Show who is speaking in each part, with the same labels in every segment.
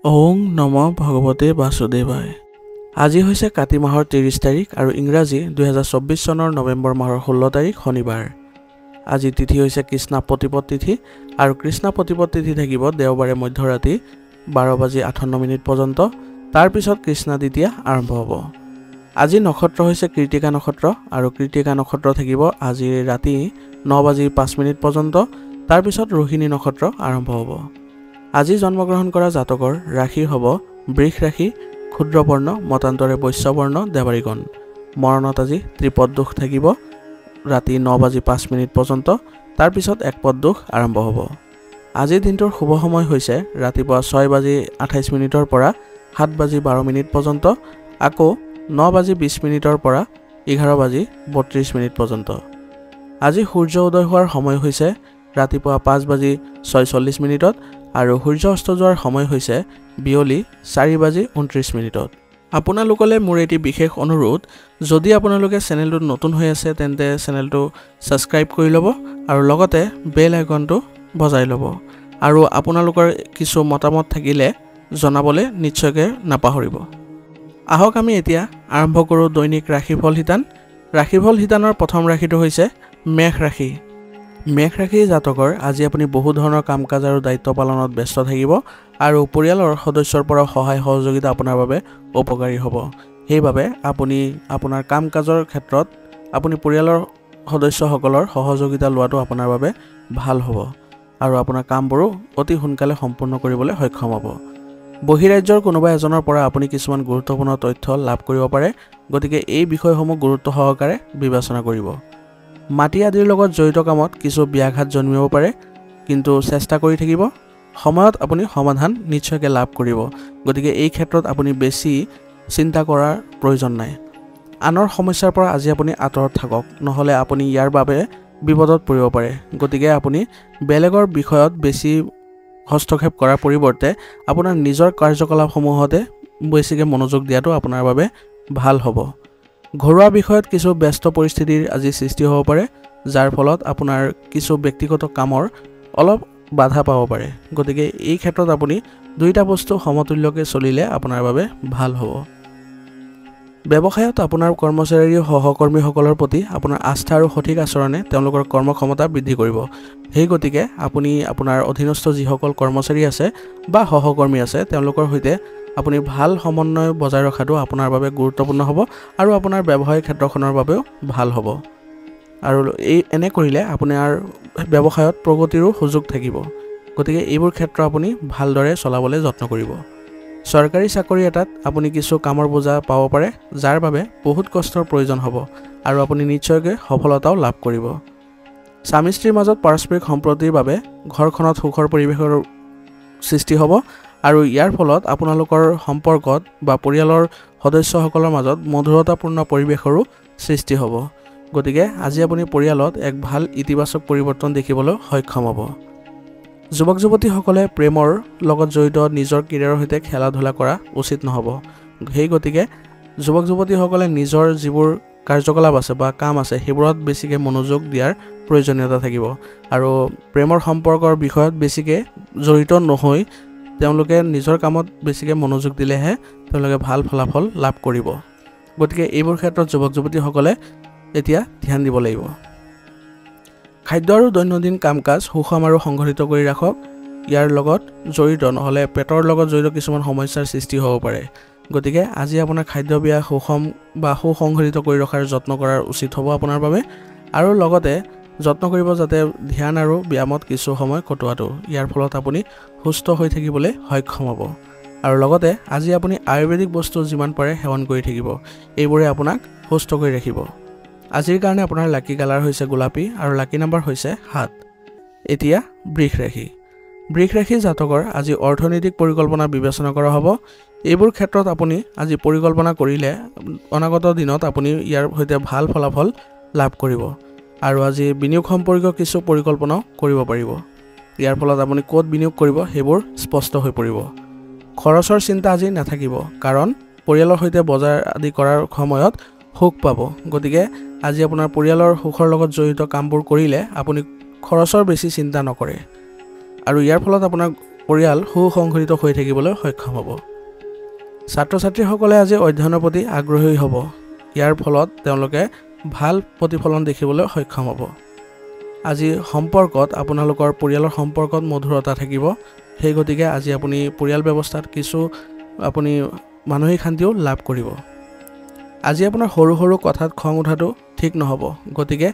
Speaker 1: ওং নম ভগৱতে বাসুদেৱায়। আজি হৈছে কাতি মাহৰ 30 তাৰিখ আৰু ইংৰাজী 2024 চনৰ নৱেম্বৰ মাহৰ 16 তাৰিখ শনিবাৰ। আজি তিথি হৈছে কৃষ্ণ প্ৰতিপদ তিথি আৰু কৃষ্ণ প্ৰতিপদ তিথি থাকিব দেওবাৰে মধ্যৰাতি 12:58 পৰ্যন্ত। তাৰ পিছত কৃষ্ণ দ্বিতীয়া আৰম্ভ হ'ব। আজি নক্ষত্ৰ হৈছে কৃতিকা নক্ষত্ৰ আৰু কৃতিকা নক্ষত্ৰ থাকিব আজি ৰাতি 9:05 পৰ্যন্ত। তাৰ পিছত ৰোহিণী নক্ষত্ৰ আৰম্ভ হ'ব। আজি জন্মগ্ৰহণ কৰা জাতকৰ ৰাশি হ'ব বৃষ ৰাশি, ক্ষুদ্ৰবৰ্ণ, মতান্তৰে বৈশ্যবৰ্ণ, দেৱাৰীগণ। মৰণত আজি ত্ৰিপদ দোষ থাকিব ৰাতি 9:05 পৰ্যন্ত। তাৰ পিছত একপদ দোষ আৰম্ভ হ'ব। আজিৰ দিনটোৰ শুভ সময় হৈছে ৰাতিপুৱা 6:28 পৰা 7:12 পৰ্যন্ত, আকৌ 9:20 পৰা 11:32 পৰ্যন্ত। আজি সূৰ্য উদয় হোৱাৰ সময় হৈছে ৰাতিপুৱা 5:46 আৰু সূৰ্য অস্ত যোৱাৰ সময় হৈছে বিয়লি 4:29। আপোনালোকলৈ মোৰ এটি বিশেষ অনুৰোধ, যদি আপোনালোকে চেনেলটোত নতুন হৈ আছে তেন্তে চেনেলটো ছাবস্ক্ৰাইব কৰি ল'ব আৰু লগতে বেল আইকনটো বজাই ল'ব। আৰু আপোনালোকৰ কিছু মতামত থাকিলে জনাবলৈ নিশ্চয়কৈ নাপাহৰিব। আহক আমি এতিয়া আৰম্ভ কৰোঁ দৈনিক ৰাশিফল শিতান। ৰাশিফল শিতানৰ প্ৰথম ৰাশিটো হৈছে মেষ ৰাশি। মেষ ৰাশি জাতকৰ আজি আপুনি বহু ধৰণৰ কাম কাজ আৰু দায়িত্ব পালনত ব্যস্ত থাকিব আৰু পৰিয়ালৰ সদস্যৰ পৰা সহায় সহযোগিতা আপোনাৰ বাবে উপকাৰী হ'ব। সেইবাবে আপুনি আপোনাৰ কাম কাজৰ ক্ষেত্ৰত আপুনি পৰিয়ালৰ সদস্যসকলৰ সহযোগিতা লোৱাটো আপোনাৰ বাবে ভাল হ'ব আৰু আপোনাৰ কামবোৰো অতি সোনকালে সম্পূৰ্ণ কৰিবলৈ সক্ষম হ'ব। বহিৰাজ্যৰ কোনোবা এজনৰ পৰা আপুনি কিছুমান গুৰুত্বপূৰ্ণ তথ্য লাভ কৰিব পাৰে, গতিকে এই বিষয়সমূহ গুৰুত্ব সহকাৰে বিবেচনা কৰিব। মাটি আদিৰ লগত জড়িত কামত কিছু ব্যাঘাত জন্মিব পাৰে, কিন্তু চেষ্টা কৰি থাকিব। সময়ত আপুনি সমাধান নিশ্চয়কৈ লাভ কৰিব, গতিকে এই ক্ষেত্ৰত আপুনি বেছি চিন্তা কৰাৰ প্ৰয়োজন নাই। আনৰ সমস্যাৰ পৰা আজি আপুনি আঁতৰত থাকক, নহ'লে আপুনি ইয়াৰ বাবে বিপদত পৰিব পাৰে। গতিকে আপুনি বেলেগৰ বিষয়ত বেছি হস্তক্ষেপ কৰাৰ পৰিৱৰ্তে আপোনাৰ নিজৰ কাৰ্যকলাপসমূহতে বেছিকৈ মনোযোগ দিয়াটো আপোনাৰ বাবে ভাল হ'ব। ঘৰুৱা বিষয়ত কিছু ব্যস্ত পৰিস্থিতিৰ আজি সৃষ্টি হ'ব পাৰে, যাৰ ফলত আপোনাৰ কিছু ব্যক্তিগত কামৰ অলপ বাধা পাব পাৰে। গতিকে এই ক্ষেত্ৰত আপুনি দুয়োটা বস্তু সমতুল্যকৈ চলিলে আপোনাৰ বাবে ভাল হ'ব। ব্যৱসায়ত আপোনাৰ কৰ্মচাৰী আৰু সহকৰ্মীসকলৰ প্ৰতি আপোনাৰ আস্থা আৰু সঠিক আচৰণে তেওঁলোকৰ কৰ্মক্ষমতা বৃদ্ধি কৰিব। সেই গতিকে আপুনি আপোনাৰ অধীনস্থ যিসকল কৰ্মচাৰী আছে বা সহকৰ্মী আছে তেওঁলোকৰ সৈতে আপুনি ভাল সমন্বয় বজাই ৰখাটো আপোনাৰ বাবে গুৰুত্বপূৰ্ণ হ'ব আৰু আপোনাৰ ব্যৱসায়িক ক্ষেত্ৰখনৰ বাবেও ভাল হ'ব। আৰু এনে কৰিলে আপোনাৰ ব্যৱসায়ত প্ৰগতিৰো সুযোগ থাকিব। গতিকে এইবোৰ ক্ষেত্ৰ আপুনি ভালদৰে চলাবলৈ যত্ন কৰিব। চৰকাৰী চাকৰি এটাত আপুনি কিছু কামৰ বোজা পাব পাৰে, যাৰ বাবে বহুত কষ্টৰ প্ৰয়োজন হ'ব আৰু আপুনি নিশ্চয়কৈ সফলতাও লাভ কৰিব। স্বামী স্ত্ৰীৰ মাজত পাৰস্পৰিক সম্প্ৰীতিৰ বাবে ঘৰখনত সুখৰ পৰিৱেশৰ সৃষ্টি হ'ব আৰু ইয়াৰ ফলত আপোনালোকৰ সম্পৰ্কত বা পৰিয়ালৰ সদস্যসকলৰ মাজত মধুৰতাপূৰ্ণ পৰিৱেশৰো সৃষ্টি হ'ব। গতিকে আজি আপুনি পৰিয়ালত এক ভাল ইতিবাচক পৰিৱৰ্তন দেখিবলৈ সক্ষম হ'ব। যুৱক যুৱতীসকলে প্ৰেমৰ লগত জড়িত নিজৰ কেৰিয়াৰৰ সৈতে খেলা ধূলা কৰা উচিত নহ'ব। সেই গতিকে যুৱক যুৱতীসকলে নিজৰ যিবোৰ কাৰ্যকলাপ আছে বা কাম আছে সেইবোৰত বেছিকৈ মনোযোগ দিয়াৰ প্ৰয়োজনীয়তা থাকিব আৰু প্ৰেমৰ সম্পৰ্কৰ বিষয়ত বেছিকৈ জড়িত নহৈ তেওঁলোকে নিজৰ কামত বেছিকৈ মনোযোগ দিলেহে তেওঁলোকে ভাল ফলাফল লাভ কৰিব। গতিকে এইবোৰ ক্ষেত্ৰত যুৱক যুৱতীসকলে এতিয়া ধ্যান দিব লাগিব। খাদ্য আৰু দৈনন্দিন কাম কাজ সুষম আৰু সংগঠিত কৰি ৰাখক। ইয়াৰ লগত জড়িত নহ'লে পেটৰ লগত জড়িত কিছুমান সমস্যাৰ সৃষ্টি হ'ব পাৰে। গতিকে আজি আপোনাৰ খাদ্যব্যাস সুষম বা সুসংগঠিত কৰি ৰখাৰ যত্ন কৰাৰ উচিত হ'ব আপোনাৰ বাবে। আৰু লগতে যত্ন কৰিব যাতে ধ্যান আৰু ব্যায়ামত কিছু সময় কটোৱাটো। ইয়াৰ ফলত আপুনি সুস্থ হৈ থাকিবলৈ সক্ষম হ'ব। আৰু লগতে আজি আপুনি আয়ুৰ্বেদিক বস্তু যিমান পাৰে সেৱন কৰি থাকিব। এইবোৰে আপোনাক সুস্থ কৰি ৰাখিব। আজিৰ কাৰণে আপোনাৰ লাকি কালাৰ হৈছে গোলাপী আৰু লাকি নাম্বাৰ হৈছে 7। এতিয়া বৃষ ৰাশি। বৃষ ৰাশি জাতকৰ আজি অৰ্থনৈতিক পৰিকল্পনা বিবেচনা কৰা হ'ব। এইবোৰ ক্ষেত্ৰত আপুনি আজি পৰিকল্পনা কৰিলে অনাগত দিনত আপুনি ইয়াৰ সৈতে ভাল ফলাফল লাভ কৰিব আৰু আজি বিনিয়োগ সম্পৰ্কীয় কিছু পৰিকল্পনাও কৰিব পাৰিব। ইয়াৰ ফলত আপুনি ক'ত বিনিয়োগ কৰিব সেইবোৰ স্পষ্ট হৈ পৰিব। খৰচৰ চিন্তা আজি নাথাকিব, কাৰণ পৰিয়ালৰ সৈতে বজাৰ আদি কৰাৰ সময়ত সুখ পাব। গতিকে আজি আপোনাৰ পৰিয়ালৰ সুখৰ লগত জড়িত কামবোৰ কৰিলে আপুনি খৰচৰ বেছি চিন্তা নকৰে আৰু ইয়াৰ ফলত আপোনাৰ পৰিয়াল সুসংগঠিত হৈ থাকিবলৈ সক্ষম হ'ব। ছাত্ৰ ছাত্ৰীসকলে আজি অধ্যয়নৰ প্ৰতি আগ্ৰহী হ'ব। ইয়াৰ ফলত তেওঁলোকে ভাল প্ৰতিফলন দেখিবলৈ সক্ষম হ'ব। আজি সম্পৰ্কত আপোনালোকৰ পৰিয়ালৰ সম্পৰ্কত মধুৰতা থাকিব। সেই গতিকে আজি আপুনি পৰিয়াল ব্যৱস্থাত কিছু আপুনি মানসিক শান্তিও লাভ কৰিব। আজি আপোনাৰ সৰু সৰু কথাত খং উঠাটো ঠিক নহ'ব। গতিকে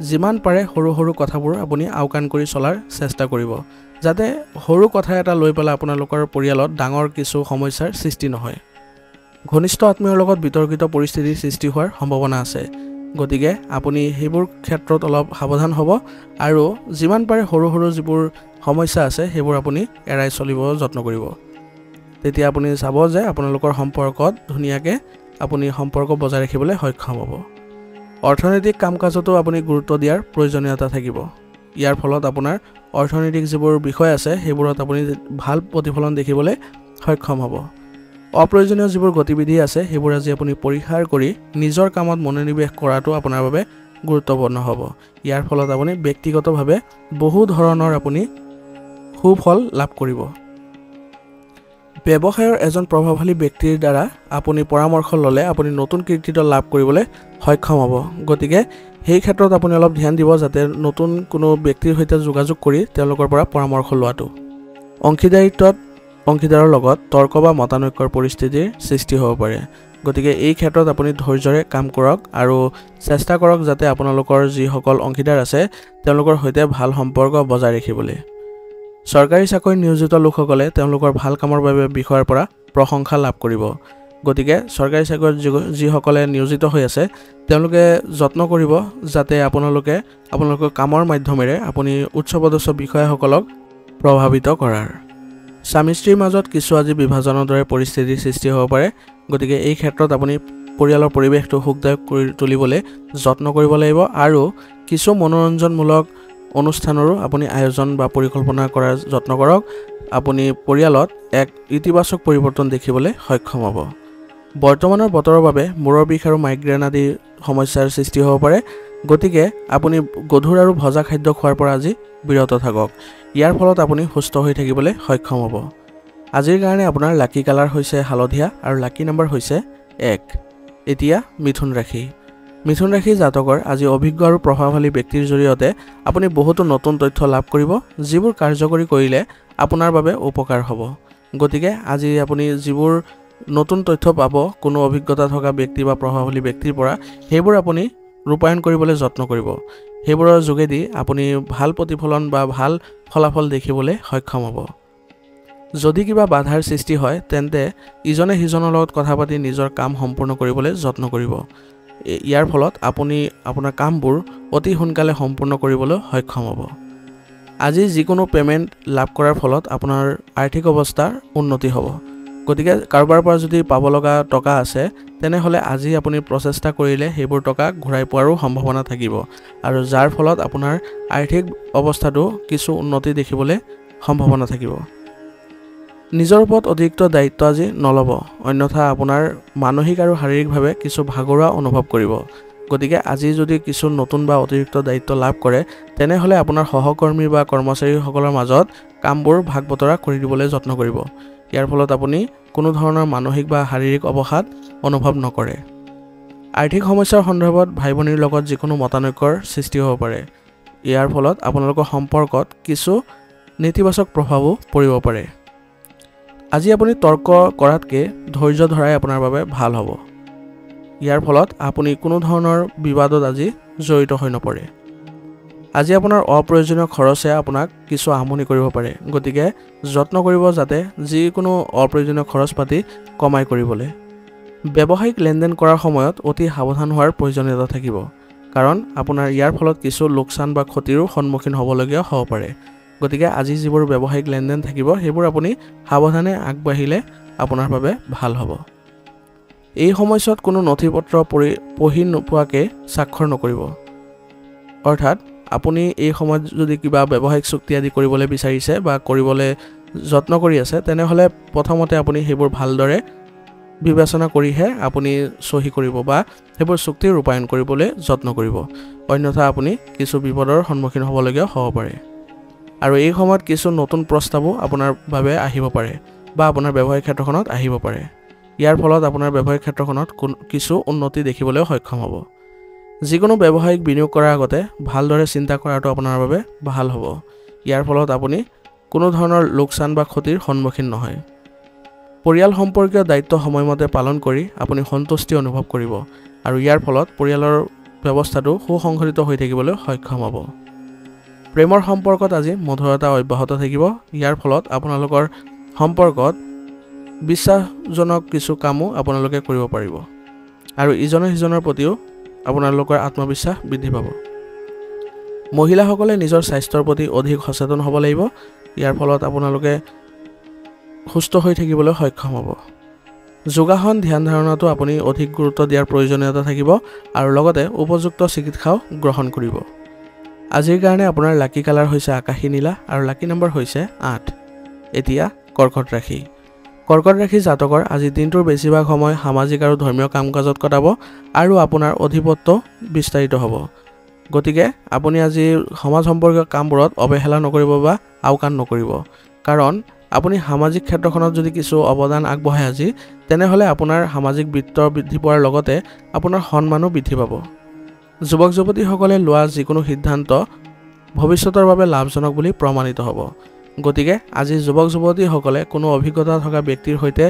Speaker 1: যিমান পাৰে সৰু সৰু কথাবোৰ আপুনি আওকাণ কৰি চলাৰ চেষ্টা কৰিব, যাতে সৰু কথা এটা লৈ পেলাই আপোনালোকৰ পৰিয়ালত ডাঙৰ কিছু সমস্যাৰ সৃষ্টি নহয়। ঘনিষ্ঠ আত্মীয়ৰ লগত বিতৰ্কিত পৰিস্থিতিৰ সৃষ্টি হোৱাৰ সম্ভাৱনা আছে। গতিকে আপুনি সেইবোৰ ক্ষেত্ৰত অলপ সাৱধান হ'ব আৰু যিমান পাৰে সৰু সৰু যিবোৰ সমস্যা আছে সেইবোৰ আপুনি এৰাই চলিব যত্ন কৰিব। তেতিয়া আপুনি চাব যে আপোনালোকৰ সম্পৰ্কত ধুনীয়াকৈ আপুনি সম্পৰ্ক বজাই ৰাখিবলৈ সক্ষম হ'ব। অৰ্থনৈতিক কাম কাজতো আপুনি গুৰুত্ব দিয়াৰ প্ৰয়োজনীয়তা থাকিব। ইয়াৰ ফলত আপোনাৰ অৰ্থনৈতিক যিবোৰ বিষয় আছে সেইবোৰত আপুনি ভাল প্ৰতিফলন দেখিবলৈ সক্ষম হ'ব। অপ্ৰয়োজনীয় যিবোৰ গতিবিধি আছে সেইবোৰ আজি আপুনি পৰিহাৰ কৰি নিজৰ কামত মনোনিৱেশ কৰাটো আপোনাৰ বাবে গুৰুত্বপূৰ্ণ হ'ব। ইয়াৰ ফলত আপুনি ব্যক্তিগতভাৱে বহু ধৰণৰ আপুনি সুফল লাভ কৰিব। ব্যৱসায়ৰ এজন প্ৰভাৱশালী ব্যক্তিৰ দ্বাৰা আপুনি পৰামৰ্শ ল'লে আপুনি নতুন কৃতিত্ব লাভ কৰিবলৈ সক্ষম হ'ব। গতিকে সেই ক্ষেত্ৰত আপুনি অলপ ধ্যান দিব যাতে নতুন কোনো ব্যক্তিৰ সৈতে যোগাযোগ কৰি তেওঁলোকৰ পৰা পৰামৰ্শ লোৱাটো। অংশীদাৰিত্বত অংশীদাৰৰ লগত তৰ্ক বা মতানৈক্যৰ পৰিস্থিতিৰ সৃষ্টি হ'ব পাৰে। গতিকে এই ক্ষেত্ৰত আপুনি ধৈৰ্যৰে কাম কৰক আৰু চেষ্টা কৰক যাতে আপোনালোকৰ যিসকল অংশীদাৰ আছে তেওঁলোকৰ সৈতে ভাল সম্পৰ্ক বজাই ৰাখিবলৈ। চৰকাৰী চাকৰি নিয়োজিত লোকসকলে তেওঁলোকৰ ভাল কামৰ বাবে বিষয়ৰ পৰা প্ৰশংসা লাভ কৰিব। গতিকে চৰকাৰী চাকৰিত যিসকলে নিয়োজিত হৈ আছে তেওঁলোকে যত্ন কৰিব যাতে আপোনালোকৰ কামৰ মাধ্যমেৰে আপুনি উচ্চপদস্থ বিষয়াসকলক প্ৰভাৱিত কৰাৰ। স্বামী স্ত্ৰীৰ মাজত কিছু আজি বিভাজনৰ দৰে পৰিস্থিতিৰ সৃষ্টি হ'ব পাৰে। গতিকে এই ক্ষেত্ৰত আপুনি পৰিয়ালৰ পৰিৱেশটো সুখদায়ক কৰি তুলিবলৈ যত্ন কৰিব লাগিব আৰু কিছু মনোৰঞ্জনমূলক অনুষ্ঠানৰো আপুনি আয়োজন বা পৰিকল্পনা কৰাৰ যত্ন কৰক। আপুনি পৰিয়ালত এক ইতিবাচক পৰিৱৰ্তন দেখিবলৈ সক্ষম হ'ব। বৰ্তমানৰ বতৰৰ বাবে মূৰৰ বিষ আৰু মাইগ্ৰেন আদি সমস্যাৰ সৃষ্টি হ'ব পাৰে। গতিকে আপুনি গধুৰ আৰু ভজা খাদ্য খোৱাৰ পৰা আজি বিৰত থাকক। ইয়াৰ ফলত আপুনি সুস্থ হৈ থাকিবলৈ সক্ষম হ'ব। আজিৰ কাৰণে আপোনাৰ লাকি কালাৰ হৈছে হালধীয়া আৰু লাকি নম্বৰ হৈছে 1। এতিয়া মিথুন ৰাশি। মিথুন ৰাশি জাতকৰ আজি অভিজ্ঞ আৰু প্ৰভাৱশালী ব্যক্তিৰ জৰিয়তে আপুনি বহুতো নতুন তথ্য লাভ কৰিব, যিবোৰ কাৰ্যকৰী কৰিলে আপোনাৰ বাবে উপকাৰ হ'ব। গতিকে আজি আপুনি যিবোৰ নতুন তথ্য পাব কোনো অভিজ্ঞতা থকা ব্যক্তি বা প্ৰভাৱশালী ব্যক্তিৰ পৰা, সেইবোৰ আপুনি ৰূপায়ণ কৰিবলৈ যত্ন কৰিব। সেইবোৰৰ যোগেদি আপুনি ভাল প্ৰতিফলন বা ভাল ফলাফল দেখিবলৈ সক্ষম হ'ব। যদি কিবা বাধাৰ সৃষ্টি হয় তেন্তে ইজনে সিজনৰ লগত কথা পাতি নিজৰ কাম সম্পূৰ্ণ কৰিবলৈ যত্ন কৰিব। ইয়াৰ ফলত আপুনি আপোনাৰ কামবোৰ অতি সোনকালে সম্পূৰ্ণ কৰিবলৈ সক্ষম হ'ব। আজি যিকোনো পে'মেণ্ট লাভ কৰাৰ ফলত আপোনাৰ আৰ্থিক অৱস্থাৰ উন্নতি হ'ব। গতিকে কাৰোবাৰ পৰা যদি পাব লগা টকা আছে তেনেহ'লে আজি আপুনি প্ৰচেষ্টা কৰিলে সেইবোৰ টকা ঘূৰাই পোৱাৰো সম্ভাৱনা থাকিব আৰু যাৰ ফলত আপোনাৰ আৰ্থিক অৱস্থাটো কিছু উন্নতি দেখিবলৈ সম্ভাৱনা থাকিব। নিজৰ ওপৰত অতিৰিক্ত দায়িত্ব আজি নল'ব, অন্যথা আপোনাৰ মানসিক আৰু শাৰীৰিকভাৱে কিছু ভাগৰুৱা অনুভৱ কৰিব। গতিকে আজি যদি কিছু নতুন বা অতিৰিক্ত দায়িত্ব লাভ কৰে তেনেহ'লে আপোনাৰ সহকৰ্মী বা কৰ্মচাৰীসকলৰ মাজত কামবোৰ ভাগ বতৰা কৰি দিবলৈ যত্ন কৰিব। ইয়াৰ ফলত আপুনি কোনো ধৰণৰ মানসিক বা শাৰীৰিক অৱসাদ অনুভৱ নকৰে। আৰ্থিক সমস্যাৰ সন্দৰ্ভত ভাই ভনীৰ লগত যিকোনো মতানৈক্যৰ সৃষ্টি হ'ব পাৰে। ইয়াৰ ফলত আপোনালোকৰ সম্পৰ্কত কিছু নেতিবাচক প্ৰভাৱো পৰিব পাৰে। আজি আপুনি তৰ্ক কৰাতকৈ ধৈৰ্য ধৰাই আপোনাৰ বাবে ভাল হ'ব। ইয়াৰ ফলত আপুনি কোনো ধৰণৰ বিবাদত আজি জড়িত হৈ নপৰে। আজি আপোনাৰ অপ্ৰয়োজনীয় খৰচে আপোনাক কিছু আমনি কৰিব পাৰে। গতিকে যত্ন কৰিব যাতে যিকোনো অপ্ৰয়োজনীয় খৰচ পাতি কমাই কৰিবলৈ। ব্যৱসায়িক লেনদেন কৰাৰ সময়ত অতি সাৱধান হোৱাৰ প্ৰয়োজনীয়তা থাকিব, কাৰণ আপোনাৰ ইয়াৰ ফলত কিছু লোকচান বা ক্ষতিৰো সন্মুখীন হ'বলগীয়া হ'ব পাৰে। গতিকে আজি যিবোৰ ব্যৱসায়িক লেনদেন থাকিব সেইবোৰ আপুনি সাৱধানে আগবাঢ়িলে আপোনাৰ বাবে ভাল হ'ব। এই সময়ছোৱাত কোনো নথি পত্ৰ পঢ়ি নোপোৱাকৈ স্বাক্ষৰ নকৰিব। অৰ্থাৎ আপুনি এই সময়ত যদি কিবা ব্যৱসায়িক চুক্তি আদি কৰিবলৈ বিচাৰিছে বা কৰিবলৈ যত্ন কৰি আছে তেনেহ'লে প্ৰথমতে আপুনি সেইবোৰ ভালদৰে বিবেচনা কৰিহে আপুনি চহী কৰিব বা সেইবোৰ চুক্তি ৰূপায়ণ কৰিবলৈ যত্ন কৰিব। অন্যথা আপুনি কিছু বিপদৰ সন্মুখীন হ'বলগীয়া হ'ব পাৰে। আৰু এই সময়ত কিছু নতুন প্ৰস্তাৱো আপোনাৰ বাবে আহিব পাৰে বা আপোনাৰ ব্যৱসায়িক ক্ষেত্ৰখনত আহিব পাৰে। ইয়াৰ ফলত আপোনাৰ ব্যৱসায়িক ক্ষেত্ৰখনত কিছু উন্নতি দেখিবলৈ সক্ষম হ'ব। যিকোনো ব্যৱসায়িক বিনিয়োগ কৰাৰ আগতে ভালদৰে চিন্তা কৰাটো আপোনাৰ বাবে ভাল হ'ব। ইয়াৰ ফলত আপুনি কোনো ধৰণৰ লোকচান বা ক্ষতিৰ সন্মুখীন নহয়। পৰিয়াল সম্পৰ্কীয় দায়িত্ব সময়মতে পালন কৰি আপুনি সন্তুষ্টি অনুভৱ কৰিব আৰু ইয়াৰ ফলত পৰিয়ালৰ ব্যৱস্থাটো সুসংগঠিত হৈ থাকিবলৈ সক্ষম হ'ব। প্ৰেমৰ সম্পৰ্কত আজি মধুৰতা অব্যাহত থাকিব। ইয়াৰ ফলত আপোনালোকৰ সম্পৰ্কত বিশ্বাসজনক কিছু কামো আপোনালোকে কৰিব পাৰিব আৰু ইজনে সিজনৰ প্ৰতিও আপোনালোকৰ আত্মবিশ্বাস বৃদ্ধি পাব। মহিলাসকলে নিজৰ স্বাস্থ্যৰ প্ৰতি অধিক সচেতন হ'ব লাগিব। ইয়াৰ ফলত আপোনালোকে সুস্থ হৈ থাকিবলৈ সক্ষম হ'ব। যোগাসন ধ্যান ধাৰণাটো আপুনি অধিক গুৰুত্ব দিয়াৰ প্ৰয়োজনীয়তা থাকিব আৰু লগতে উপযুক্ত চিকিৎসাও গ্ৰহণ কৰিব। আজিৰ কাৰণে আপোনাৰ লাকি কালাৰ হৈছে আকাশী নীলা আৰু লাকি নম্বৰ হৈছে 8। এতিয়া কৰ্কট ৰাশি। কৰ্কট ৰাশি জাতকৰ আজি দিনটোৰ বেছিভাগ সময় সামাজিক আৰু ধৰ্মীয় কাম-কাজত কটাব আৰু আপোনাৰ অধিপত্য বিস্তাৰিত হ'ব। গতিকে আপুনি আজি সমাজ সম্পৰ্কীয় কামবোৰত অৱহেলা নকৰিব বা আওকাণ নকৰিব। কাৰণ আপুনি সামাজিক ক্ষেত্ৰখনত যদি কিছু অৱদান আগবঢ়ায় আজি, তেনেহ'লে আপোনাৰ সামাজিক বৃত্ত বৃদ্ধি পোৱাৰ লগতে আপোনাৰ সন্মানো বৃদ্ধি পাব। যুৱক যুৱতীসকলে লোৱা যিকোনো সিদ্ধান্ত ভৱিষ্যতৰ বাবে লাভজনক বুলি প্ৰমাণিত হ'ব। গতিকে আজি যুৱক যুৱতীসকলে কোনো অভিজ্ঞতা থকা ব্যক্তিৰ সৈতে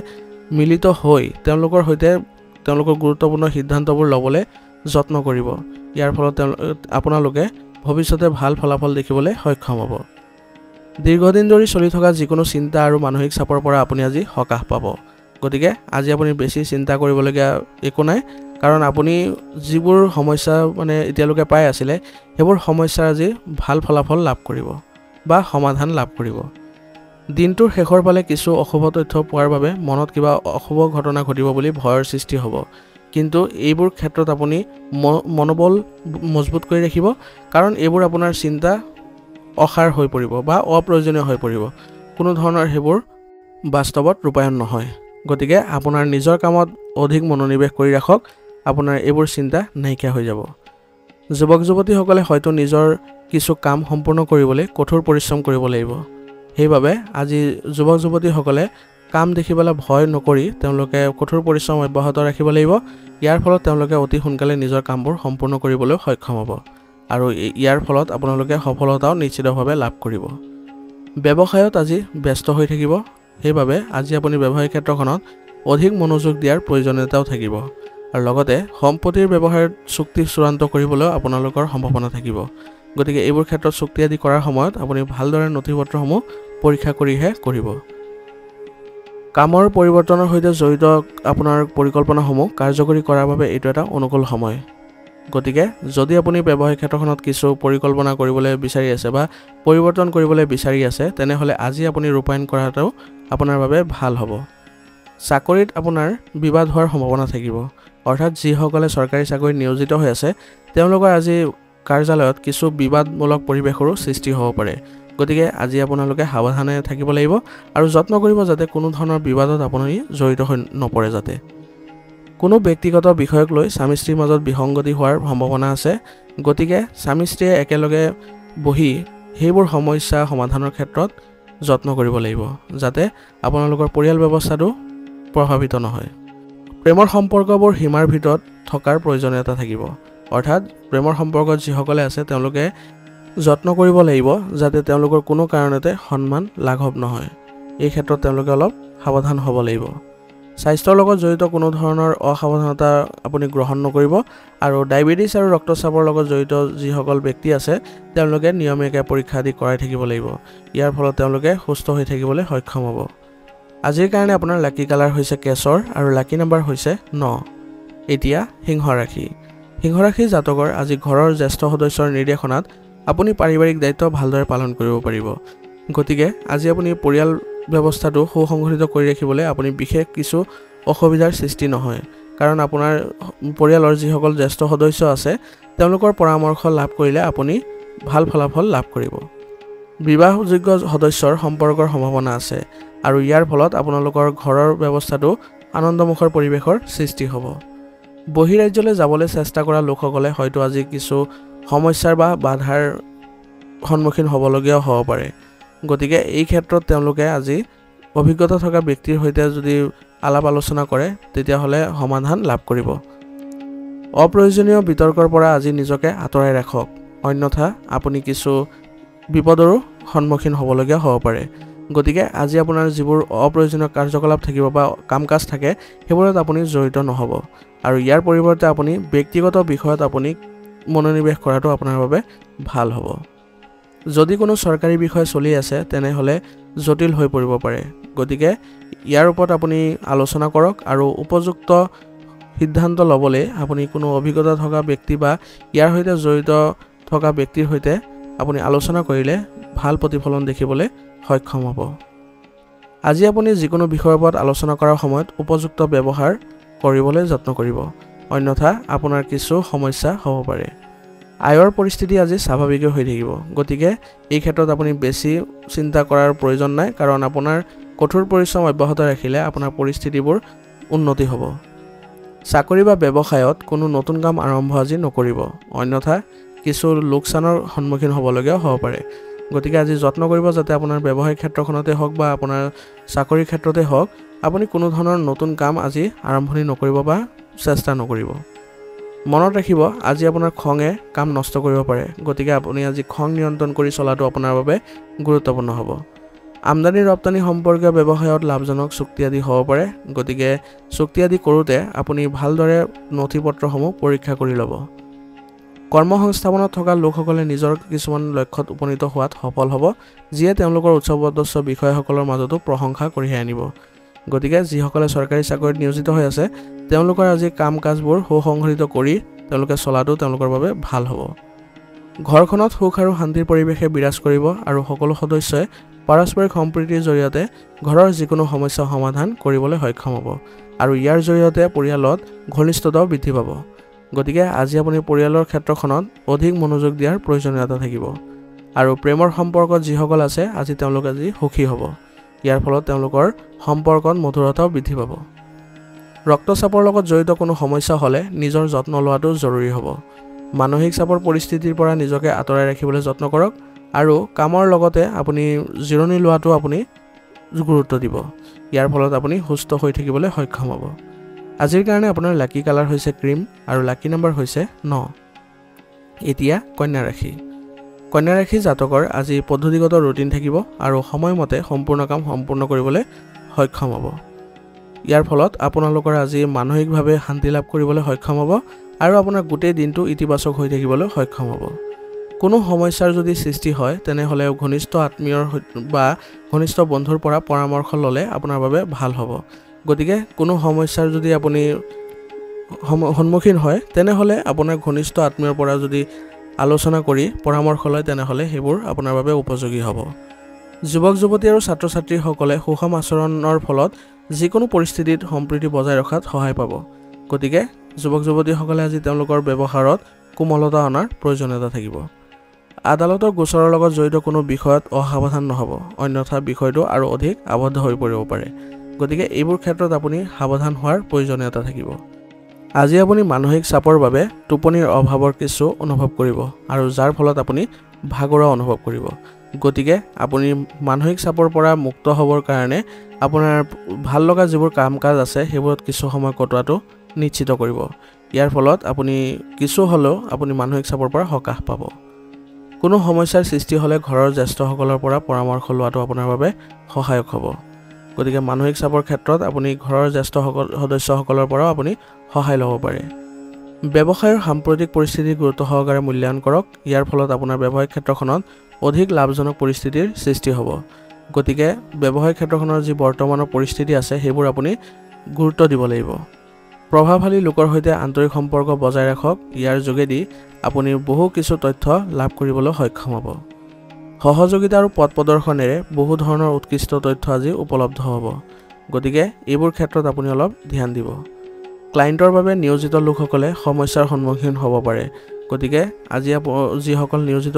Speaker 1: মিলিত হৈ তেওঁলোকৰ সৈতে তেওঁলোকৰ গুৰুত্বপূৰ্ণ সিদ্ধান্তবোৰ ল'বলৈ যত্ন কৰিব। ইয়াৰ ফলত আপোনালোকে ভৱিষ্যতে ভাল ফলাফল দেখিবলৈ সক্ষম হ'ব। দীৰ্ঘদিন ধৰি চলি থকা যিকোনো চিন্তা আৰু মানসিক চাপৰ পৰা আপুনি আজি সকাহ পাব। গতিকে আজি আপুনি বেছি চিন্তা কৰিবলগীয়া একো নাই, কাৰণ আপুনি যিবোৰ সমস্যা এতিয়ালৈকে পাই আছিলে সেইবোৰ সমস্যাৰ আজি ভাল ফলাফল লাভ কৰিব বা সমাধান লাভ কৰিব। দিনটোৰ শেষৰ ফালে কিছু অশুভ তথ্য পোৱাৰ বাবে মনত কিবা অশুভ ঘটনা ঘটিব বুলি ভয়ৰ সৃষ্টি হ'ব। কিন্তু এইবোৰ ক্ষেত্ৰত আপুনি মনোবল মজবুত কৰি ৰাখিব, কাৰণ এইবোৰ আপোনাৰ চিন্তা অসাৰ হৈ পৰিব বা অপ্ৰয়োজনীয় হৈ পৰিব। কোনো ধৰণৰ সেইবোৰ বাস্তৱত ৰূপায়ণ নহয়। গতিকে আপোনাৰ নিজৰ কামত অধিক মনোনিৱেশ কৰি ৰাখক, আপোনাৰ এইবোৰ চিন্তা নাইকিয়া হৈ যাব। যুৱক যুৱতীসকলে হয়তো নিজৰ কিছু কাম সম্পূৰ্ণ কৰিবলৈ কঠোৰ পৰিশ্ৰম কৰিব লাগিব। সেইবাবে আজি যুৱক যুৱতীসকলে কাম দেখি পেলাই ভয় নকৰি তেওঁলোকে কঠোৰ পৰিশ্ৰম অব্যাহত ৰাখিব লাগিব। ইয়াৰ ফলত তেওঁলোকে অতি সোনকালে নিজৰ কামবোৰ সম্পূৰ্ণ কৰিবলৈ সক্ষম হ'ব আৰু ইয়াৰ ফলত আপোনালোকে সফলতাও নিশ্চিতভাৱে লাভ কৰিব। ব্যৱসায়ত আজি ব্যস্ত হৈ থাকিব। সেইবাবে আজি আপুনি ব্যৱসায়িক ক্ষেত্ৰখনত অধিক মনোযোগ দিয়াৰ প্ৰয়োজনীয়তাও থাকিব আৰু লগতে সম্পত্তিৰ ব্যৱসায়ত চুক্তি চূড়ান্ত কৰিবলৈ আপোনালোকৰ সম্ভাৱনা থাকিব। গতিকে এইবোৰ ক্ষেত্ৰত চুক্তি আদি কৰাৰ সময়ত আপুনি ভালদৰে নথিপত্ৰসমূহ পৰীক্ষা কৰিহে কৰিব। কামৰ পৰিৱৰ্তনৰ সৈতে জড়িত আপোনাৰ পৰিকল্পনাসমূহ কাৰ্যকৰী কৰাৰ বাবে এইটো এটা অনুকূল সময়। গতিকে যদি আপুনি ব্যৱসায়িক ক্ষেত্ৰখনত কিছু পৰিকল্পনা কৰিবলৈ বিচাৰি আছে বা পৰিৱৰ্তন কৰিবলৈ বিচাৰি আছে, তেনেহ'লে আজি আপুনি ৰূপায়ণ কৰাটো আপোনাৰ বাবে ভাল হ'ব। চাকৰিত আপোনাৰ বিবাদ হোৱাৰ সম্ভাৱনা থাকিব, অৰ্থাৎ যিসকলে চৰকাৰী চাকৰিত নিয়োজিত হৈ আছে তেওঁলোকৰ আজি কাৰ্যালয়ত কিছু বিবাদমূলক পৰিৱেশৰো সৃষ্টি হ'ব পাৰে। গতিকে আজি আপোনালোকে সাৱধানে থাকিব লাগিব আৰু যত্ন কৰিব যাতে কোনো ধৰণৰ বিবাদত আপুনি জড়িত হৈ নপৰে। যাতে কোনো ব্যক্তিগত বিষয়ক লৈ স্বামী স্ত্ৰীৰ মাজত বিসংগতি হোৱাৰ সম্ভাৱনা আছে। গতিকে স্বামী স্ত্ৰীয়ে একেলগে বহি সেইবোৰ সমস্যা সমাধানৰ ক্ষেত্ৰত যত্ন কৰিব লাগিব, যাতে আপোনালোকৰ পৰিয়াল ব্যৱস্থাটো প্ৰভাৱিত নহয়। প্ৰেমৰ সম্পৰ্কবোৰ সীমাৰ ভিতৰত থকাৰ প্ৰয়োজনীয়তা থাকিব, অৰ্থাৎ প্ৰেমৰ সম্পৰ্কত যিসকলে আছে তেওঁলোকে যত্ন কৰিব লাগিব যাতে তেওঁলোকৰ কোনো কাৰণতে সন্মান লাঘৱ নহয়। এই ক্ষেত্ৰত তেওঁলোকে অলপ সাৱধান হ'ব লাগিব। স্বাস্থ্যৰ লগত জড়িত কোনো ধৰণৰ অসাৱধানতা আপুনি গ্ৰহণ নকৰিব আৰু ডায়েবেটিছ আৰু ৰক্তচাপৰ লগত জড়িত যিসকল ব্যক্তি আছে তেওঁলোকে নিয়মীয়াকৈ পৰীক্ষা আদি কৰাই থাকিব লাগিব। ইয়াৰ ফলত তেওঁলোকে সুস্থ হৈ থাকিবলৈ সক্ষম হ'ব। আজিৰ কাৰণে আপোনাৰ লাকি কালাৰ হৈছে কেশৰ আৰু লাকি নম্বৰ হৈছে 9। এতিয়া সিংহ ৰাশি। সিংহ ৰাশিৰ জাতকৰ আজি ঘৰৰ জ্যেষ্ঠ সদস্যৰ নিৰ্দেশনাত আপুনি পাৰিবাৰিক দায়িত্ব ভালদৰে পালন কৰিব পাৰিব। গতিকে আজি আপুনি পৰিয়াল ব্যৱস্থাটো সুসংগঠিত কৰি ৰাখিবলৈ আপুনি বিশেষ কিছু অসুবিধাৰ সৃষ্টি নহয়, কাৰণ আপোনাৰ পৰিয়ালৰ যিসকল জ্যেষ্ঠ সদস্য আছে তেওঁলোকৰ পৰামৰ্শ লাভ কৰিলে আপুনি ভাল ফলাফল লাভ কৰিব। বিবাহযোগ্য সদস্যৰ সম্পৰ্কৰ সম্ভাৱনা আছে আৰু ইয়াৰ ফলত আপোনালোকৰ ঘৰৰ ব্যৱস্থাটো আনন্দমুখৰ পৰিৱেশৰ সৃষ্টি হ'ব। বহিৰাজ্যলৈ যাবলৈ চেষ্টা কৰা লোকসকলে হয়তো আজি কিছু সমস্যাৰ বা বাধাৰ সন্মুখীন হ'বলগীয়াও হ'ব পাৰে গতিকে এই ক্ষেত্ৰত তেওঁলোকে আজি অভিজ্ঞতা থকা ব্যক্তিৰ সৈতে যদি আলাপ আলোচনা কৰে তেতিয়াহ'লে সমাধান লাভ কৰিব অপ্ৰয়োজনীয় বিতৰ্কৰ পৰা আজি নিজকে আঁতৰাই ৰাখক অন্যথা আপুনি কিছু বিপদৰো সন্মুখীন হ'বলগীয়া হ'ব পাৰে গতিকে আজি আপোনাৰ যিবোৰ অপ্ৰয়োজনীয় কাৰ্যকলাপ থাকিব বা কাম-কাজ থাকে সেইবোৰত আপুনি জড়িত নহ'ব আৰু ইয়াৰ পৰিৱৰ্তে আপুনি ব্যক্তিগত বিষয়ত আপুনি মনোনিৱেশ কৰাটো আপোনাৰ বাবে ভাল হ'ব যদি কোনো চৰকাৰী বিষয় চলি আছে তেনেহ'লে জটিল হৈ পৰিব পাৰে গতিকে ইয়াৰ ওপৰত আপুনি আলোচনা কৰক আৰু উপযুক্ত সিদ্ধান্ত ল'বলৈ আপুনি কোনো অভিজ্ঞতা থকা ব্যক্তি বা ইয়াৰ সৈতে জড়িত থকা ব্যক্তিৰ সৈতে আপুনি আলোচনা কৰিলে ভাল প্ৰতিফলন দেখিবলৈ সক্ষম হ'ব আজি আপুনি যিকোনো বিষয়ৰ ওপৰত আলোচনা কৰাৰ সময়ত উপযুক্ত ব্যৱহাৰ কৰিবলৈ যত্ন কৰিব অন্যথা আপোনাৰ কিছু সমস্যা হ'ব পাৰে আয়ৰ পৰিস্থিতি আজি স্বাভাৱিক হৈ থাকিব গতিকে এই ক্ষেত্ৰত আপুনি বেছি চিন্তা কৰাৰ প্ৰয়োজন নাই কাৰণ আপোনাৰ কঠোৰ পৰিশ্ৰম অব্যাহত ৰাখিলে আপোনাৰ পৰিস্থিতিবোৰ উন্নতি হ'ব চাকৰি বা ব্যৱসায়ত কোনো নতুন কাম আৰম্ভ আজি নকৰিব অন্যথা কিছু লোকচানৰ সন্মুখীন হ'বলগীয়া হ'ব পাৰে গতিকে আজি যত্ন কৰিব যাতে আপোনাৰ ব্যৱসায়িক ক্ষেত্ৰখনতে হওক বা আপোনাৰ চাকৰিৰ ক্ষেত্ৰতে হওক আপুনি কোনো ধৰণৰ নতুন কাম আজি আৰম্ভণি নকৰিব বা চেষ্টা নকৰিব মনত ৰাখিব আজি আপোনাৰ খঙে কাম নষ্ট কৰিব পাৰে গতিকে আপুনি আজি খং নিয়ন্ত্ৰণ কৰি চলাটো আপোনাৰ বাবে গুৰুত্বপূৰ্ণ হ'ব আমদানি ৰপ্তানি সম্পৰ্কীয় ব্যৱসায়ত লাভজনক চুক্তি আদি হ'ব পাৰে গতিকে চুক্তি আদি কৰোঁতে আপুনি ভালদৰে নথিপত্ৰসমূহ পৰীক্ষা কৰি ল'ব কৰ্মসংস্থাপনত থকা লোকসকলে নিজৰ কিছুমান লক্ষ্যত উপনীত হোৱাত সফল হ'ব যিয়ে তেওঁলোকৰ উচ্চপদস্থ বিষয়াসকলৰ মাজতো প্ৰশংসা কঢ়িয়াই আনিব গতিকে যিসকলে চৰকাৰী চাকৰিত নিয়োজিত হৈ আছে তেওঁলোকৰ আজি কাম-কাজবোৰ সুসংগঠিত কৰি তেওঁলোকে চলাটো তেওঁলোকৰ বাবে ভাল হ'ব ঘৰখনত সুখ আৰু শান্তিৰ পৰিৱেশে বিৰাজ কৰিব আৰু সকলো সদস্যই পাৰস্পৰিক সম্প্ৰীতিৰ জৰিয়তে ঘৰৰ যিকোনো সমস্যা সমাধান কৰিবলৈ সক্ষম হ'ব আৰু ইয়াৰ জৰিয়তে পৰিয়ালত ঘনিষ্ঠতাও বৃদ্ধি পাব গতিকে আজি আপুনি পৰিয়ালৰ ক্ষেত্ৰখনত অধিক মনোযোগ দিয়াৰ প্ৰয়োজনীয়তা থাকিব আৰু প্ৰেমৰ সম্পৰ্কত যিসকল আছে আজি তেওঁলোক আজি সুখী হ'ব ইয়াৰ ফলত তেওঁলোকৰ সম্পৰ্কত মধুৰতাও বৃদ্ধি পাব ৰক্তচাপৰ লগত জড়িত কোনো সমস্যা হ'লে নিজৰ যত্ন লোৱাটো জৰুৰী হ'ব মানসিক চাপৰ পৰিস্থিতিৰ পৰা নিজকে আঁতৰাই ৰাখিবলৈ যত্ন কৰক আৰু কামৰ লগতে আপুনি জিৰণি লোৱাটো আপুনি গুৰুত্ব দিব ইয়াৰ ফলত আপুনি সুস্থ হৈ থাকিবলৈ সক্ষম হ'ব আজিৰ কাৰণে আপোনাৰ লাকি কালাৰ হৈছে ক্ৰীম আৰু লাকি নম্বৰ হৈছে 9 এতিয়া কন্যা ৰাশি জাতকৰ আজি পদ্ধতিগত ৰুটিন থাকিব আৰু সময়মতে সম্পূৰ্ণ কাম সম্পূৰ্ণ কৰিবলৈ সক্ষম হ'ব ইয়াৰ ফলত আপোনালোকৰ আজি মানসিকভাৱে শান্তি লাভ কৰিবলৈ সক্ষম হ'ব আৰু আপোনাৰ গোটেই দিনটো ইতিবাচক হৈ থাকিবলৈ সক্ষম হ'ব কোনো সমস্যাৰ যদি সৃষ্টি হয় তেনেহ'লে ঘনিষ্ঠ আত্মীয়ৰ বা ঘনিষ্ঠ বন্ধুৰ পৰা পৰামৰ্শ ল'লে আপোনাৰ বাবে ভাল হ'ব গতিকে কোনো সমস্যাৰ যদি আপুনি সন্মুখীন হয় তেনেহ'লে আপোনাৰ ঘনিষ্ঠ আত্মীয়ৰ পৰা যদি আলোচনা কৰি পৰামৰ্শ লয় তেনেহ'লে সেইবোৰ আপোনাৰ বাবে উপযোগী হ'ব যুৱক যুৱতী আৰু ছাত্ৰ ছাত্ৰীসকলে সুষম আচৰণৰ ফলত যিকোনো পৰিস্থিতিত সম্প্ৰীতি বজাই ৰখাত সহায় পাব গতিকে যুৱক যুৱতীসকলে আজি তেওঁলোকৰ ব্যৱহাৰত কোমলতা অনাৰ প্ৰয়োজনীয়তা থাকিব আদালতৰ গোচৰৰ লগত জড়িত কোনো বিষয়ত অসাৱধান নহ'ব অন্যথা বিষয়টো আৰু অধিক আবদ্ধ হৈ পৰিব পাৰে গতিকে এইবোৰ ক্ষেত্ৰত আপুনি সাৱধান হোৱাৰ প্ৰয়োজনীয়তা থাকিব আজি আপুনি মানসিক চাপৰ বাবে টোপনিৰ অভাৱৰ কিছু অনুভৱ কৰিব আৰু যাৰ ফলত আপুনি ভাগৰুৱা অনুভৱ কৰিব গতিকে আপুনি মানসিক চাপৰ পৰা মুক্ত হ'বৰ কাৰণে আপোনাৰ ভাল লগা যিবোৰ কাম-কাজ আছে সেইবোৰত কিছু সময় কটোৱাটো নিশ্চিত কৰিব ইয়াৰ ফলত আপুনি কিছু হ'লেও আপুনি মানসিক চাপৰ পৰা সকাহ পাব কোনো সমস্যাৰ সৃষ্টি হ'লে ঘৰৰ জ্যেষ্ঠসকলৰ পৰা পৰামৰ্শ লোৱাটো আপোনাৰ বাবে সহায়ক হ'ব গতিকে মানসিক চাপৰ ক্ষেত্ৰত আপুনি ঘৰৰ জ্যেষ্ঠ সদস্যসকলৰ পৰাও আপুনি সহায় ল'ব পাৰে ব্যৱসায়ৰ সাম্প্ৰতিক পৰিস্থিতি গুৰুত্ব সহকাৰে মূল্যায়ন কৰক ইয়াৰ ফলত আপোনাৰ ব্যৱসায়িক ক্ষেত্ৰখনত অধিক লাভজনক পৰিস্থিতিৰ সৃষ্টি হ'ব গতিকে ব্যৱসায়িক ক্ষেত্ৰখনৰ যি বৰ্তমানৰ পৰিস্থিতি আছে সেইবোৰ আপুনি গুৰুত্ব দিব লাগিব প্ৰভাৱশালী লোকৰ সৈতে আন্তৰিক সম্পৰ্ক বজাই ৰাখক ইয়াৰ যোগেদি আপুনি বহু কিছু তথ্য লাভ কৰিবলৈ সক্ষম হ'ব সহযোগিতা আৰু পথ প্ৰদৰ্শনেৰে বহু ধৰণৰ উৎকৃষ্ট তথ্য আজি উপলব্ধ হ'ব গতিকে এইবোৰ ক্ষেত্ৰত আপুনি অলপ ধ্যান দিব ক্লায়েণ্টৰ বাবে নিয়োজিত লোকসকলে সমস্যাৰ সন্মুখীন হ'ব পাৰে গতিকে আজি যিসকল নিয়োজিত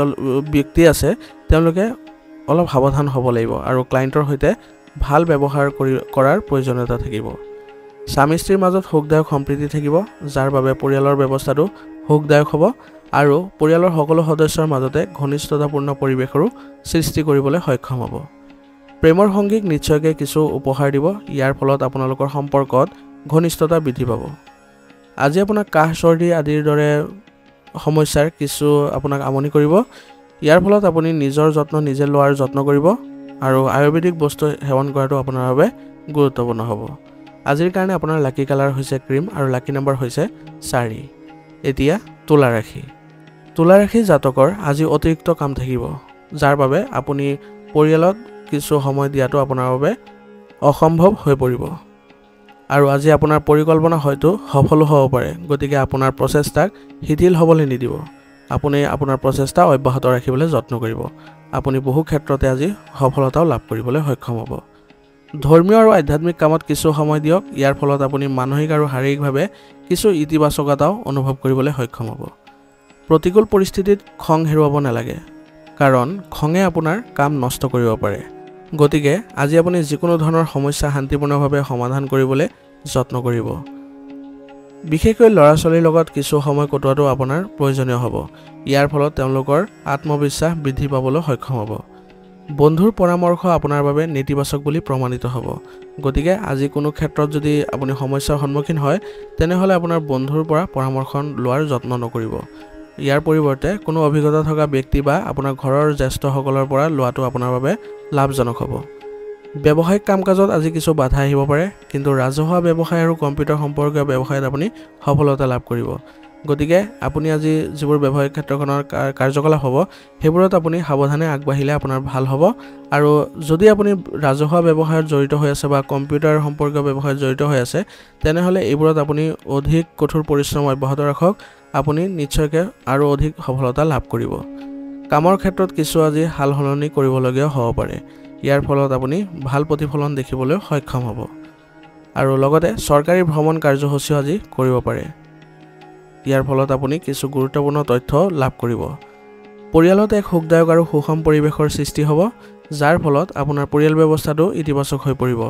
Speaker 1: ব্যক্তি আছে তেওঁলোকে অলপ সাৱধান হ'ব লাগিব আৰু ক্লায়েণ্টৰ সৈতে ভাল ব্যৱহাৰ কৰাৰ প্ৰয়োজনীয়তা থাকিব স্বামী স্ত্ৰীৰ মাজত সুখদায়ক সম্প্ৰীতি থাকিব যাৰ বাবে পৰিয়ালৰ ব্যৱস্থাটো সুখদায়ক হ'ব আৰু পৰিয়ালৰ সকলো সদস্যৰ মাজতে ঘনিষ্ঠতাপূৰ্ণ পৰিৱেশৰো সৃষ্টি কৰিবলৈ সক্ষম হ'ব। প্ৰেমৰ সংগীক নিশ্চয়কৈ কিছু উপহাৰ দিব, ইয়াৰ ফলত আপোনালোকৰ সম্পৰ্কত ঘনিষ্ঠতা বৃদ্ধি পাব। আজি আপোনাক কাহ চৰ্দি আদিৰ দৰে সমস্যাৰ কিছু আপোনাক আমনি কৰিব, ইয়াৰ ফলত আপুনি নিজৰ যত্ন নিজে লোৱাৰ যত্ন কৰিব আৰু আয়ুৰ্বেদিক বস্তু সেৱন কৰাটো আপোনাৰ বাবে গুৰুত্বপূৰ্ণ হ'ব। আজিৰ কাৰণে আপোনাৰ লাকি কালাৰ হৈছে ক্ৰীম আৰু লাকি নম্বৰ হৈছে 4। এতিয়া তুলা ৰাশি। তুলা ৰাশি জাতকৰ আজি অতিৰিক্ত কাম থাকিব, যাৰ বাবে আপুনি পৰিয়ালত কিছু সময় দিয়াটো আপোনাৰ বাবে অসম্ভৱ হৈ পৰিব আৰু আজি আপোনাৰ পৰিকল্পনা হয়তো সফলো হ'ব পাৰে। গতিকে আপোনাৰ প্ৰচেষ্টাক শিথিল হ'বলৈ নিদিব। আপুনি আপোনাৰ প্ৰচেষ্টা অব্যাহত ৰাখিবলৈ যত্ন কৰিব। আপুনি বহু ক্ষেত্ৰতে আজি সফলতাও লাভ কৰিবলৈ সক্ষম হ'ব। ধৰ্মীয় আৰু আধ্যাত্মিক কামত কিছু সময় দিয়ক, ইয়াৰ ফলত আপুনি মানসিক আৰু শাৰীৰিকভাৱে কিছু ইতিবাচকতাও অনুভৱ কৰিবলৈ সক্ষম হ'ব। প্ৰতিকূল পৰিস্থিতিত খং হেৰুৱাব নালাগে, কাৰণ খঙে আপোনাৰ কাম নষ্ট কৰিব পাৰে। গতিকে আজি আপুনি যিকোনো ধৰণৰ সমস্যা শান্তিপূৰ্ণভাৱে সমাধান কৰিবলৈ যত্ন কৰিব। বিশেষকৈ ল'ৰা ছোৱালীৰ লগত কিছু সময় কটোৱাটো আপোনাৰ প্ৰয়োজনীয় হ'ব। ইয়াৰ ফলত তেওঁলোকৰ আত্মবিশ্বাস বৃদ্ধি পাবলৈ সক্ষম হ'ব। বন্ধুৰ পৰামৰ্শ আপোনাৰ বাবে নেতিবাচক বুলি প্ৰমাণিত হ'ব। গতিকে আজি কোনো ক্ষেত্ৰত যদি আপুনি সমস্যাৰ সন্মুখীন হয়, তেনেহ'লে আপোনাৰ বন্ধুৰ পৰা পৰামৰ্শ লোৱাৰ যত্ন নকৰিব। ইয়াৰ পৰিৱৰ্তে কোনো অভিজ্ঞতা থকা ব্যক্তি বা আপোনাৰ ঘৰৰ জ্যেষ্ঠসকলৰ পৰা লোৱাটো আপোনাৰ বাবে লাভজনক হ'ব। ব্যৱসায়িক কাম কাজত আজি কিছু বাধা আহিব পাৰে, কিন্তু ৰাজহুৱা ব্যৱসায় আৰু কম্পিউটাৰ সম্পৰ্কীয় ব্যৱসায়ত আপুনি সফলতা লাভ কৰিব। গতিকে আপুনি আজি যিবোৰ ব্যৱসায়িক ক্ষেত্ৰখনৰ কাৰ্যকলাপ হ'ব, সেইবোৰত আপুনি সাৱধানে আগবাঢ়িলে আপোনাৰ ভাল হ'ব। আৰু যদি আপুনি ৰাজহুৱা ব্যৱসায়ত জড়িত হৈ আছে বা কম্পিউটাৰ সম্পৰ্কীয় ব্যৱসায়ত জড়িত হৈ আছে, তেনেহ'লে এইবোৰত আপুনি অধিক কঠোৰ পৰিশ্ৰম অব্যাহত ৰাখক। আপুনি নিশ্চয়কৈ আৰু অধিক সফলতা লাভ কৰিব। কামৰ ক্ষেত্ৰত কিছু আজি সাল সলনি কৰিবলগীয়া হ'ব পাৰে। ইয়াৰ ফলত আপুনি ভাল প্ৰতিফলন দেখিবলৈ সক্ষম হ'ব। আৰু লগতে চৰকাৰী ভ্ৰমণ কাৰ্যসূচীও আজি কৰিব পাৰে। ইয়াৰ ফলত আপুনি কিছু গুৰুত্বপূৰ্ণ তথ্য লাভ কৰিব। পৰিয়ালত এক সুখদায়ক আৰু সুষম পৰিৱেশৰ সৃষ্টি হ'ব, যাৰ ফলত আপোনাৰ পৰিয়াল ব্যৱস্থাটো ইতিবাচক হৈ পৰিব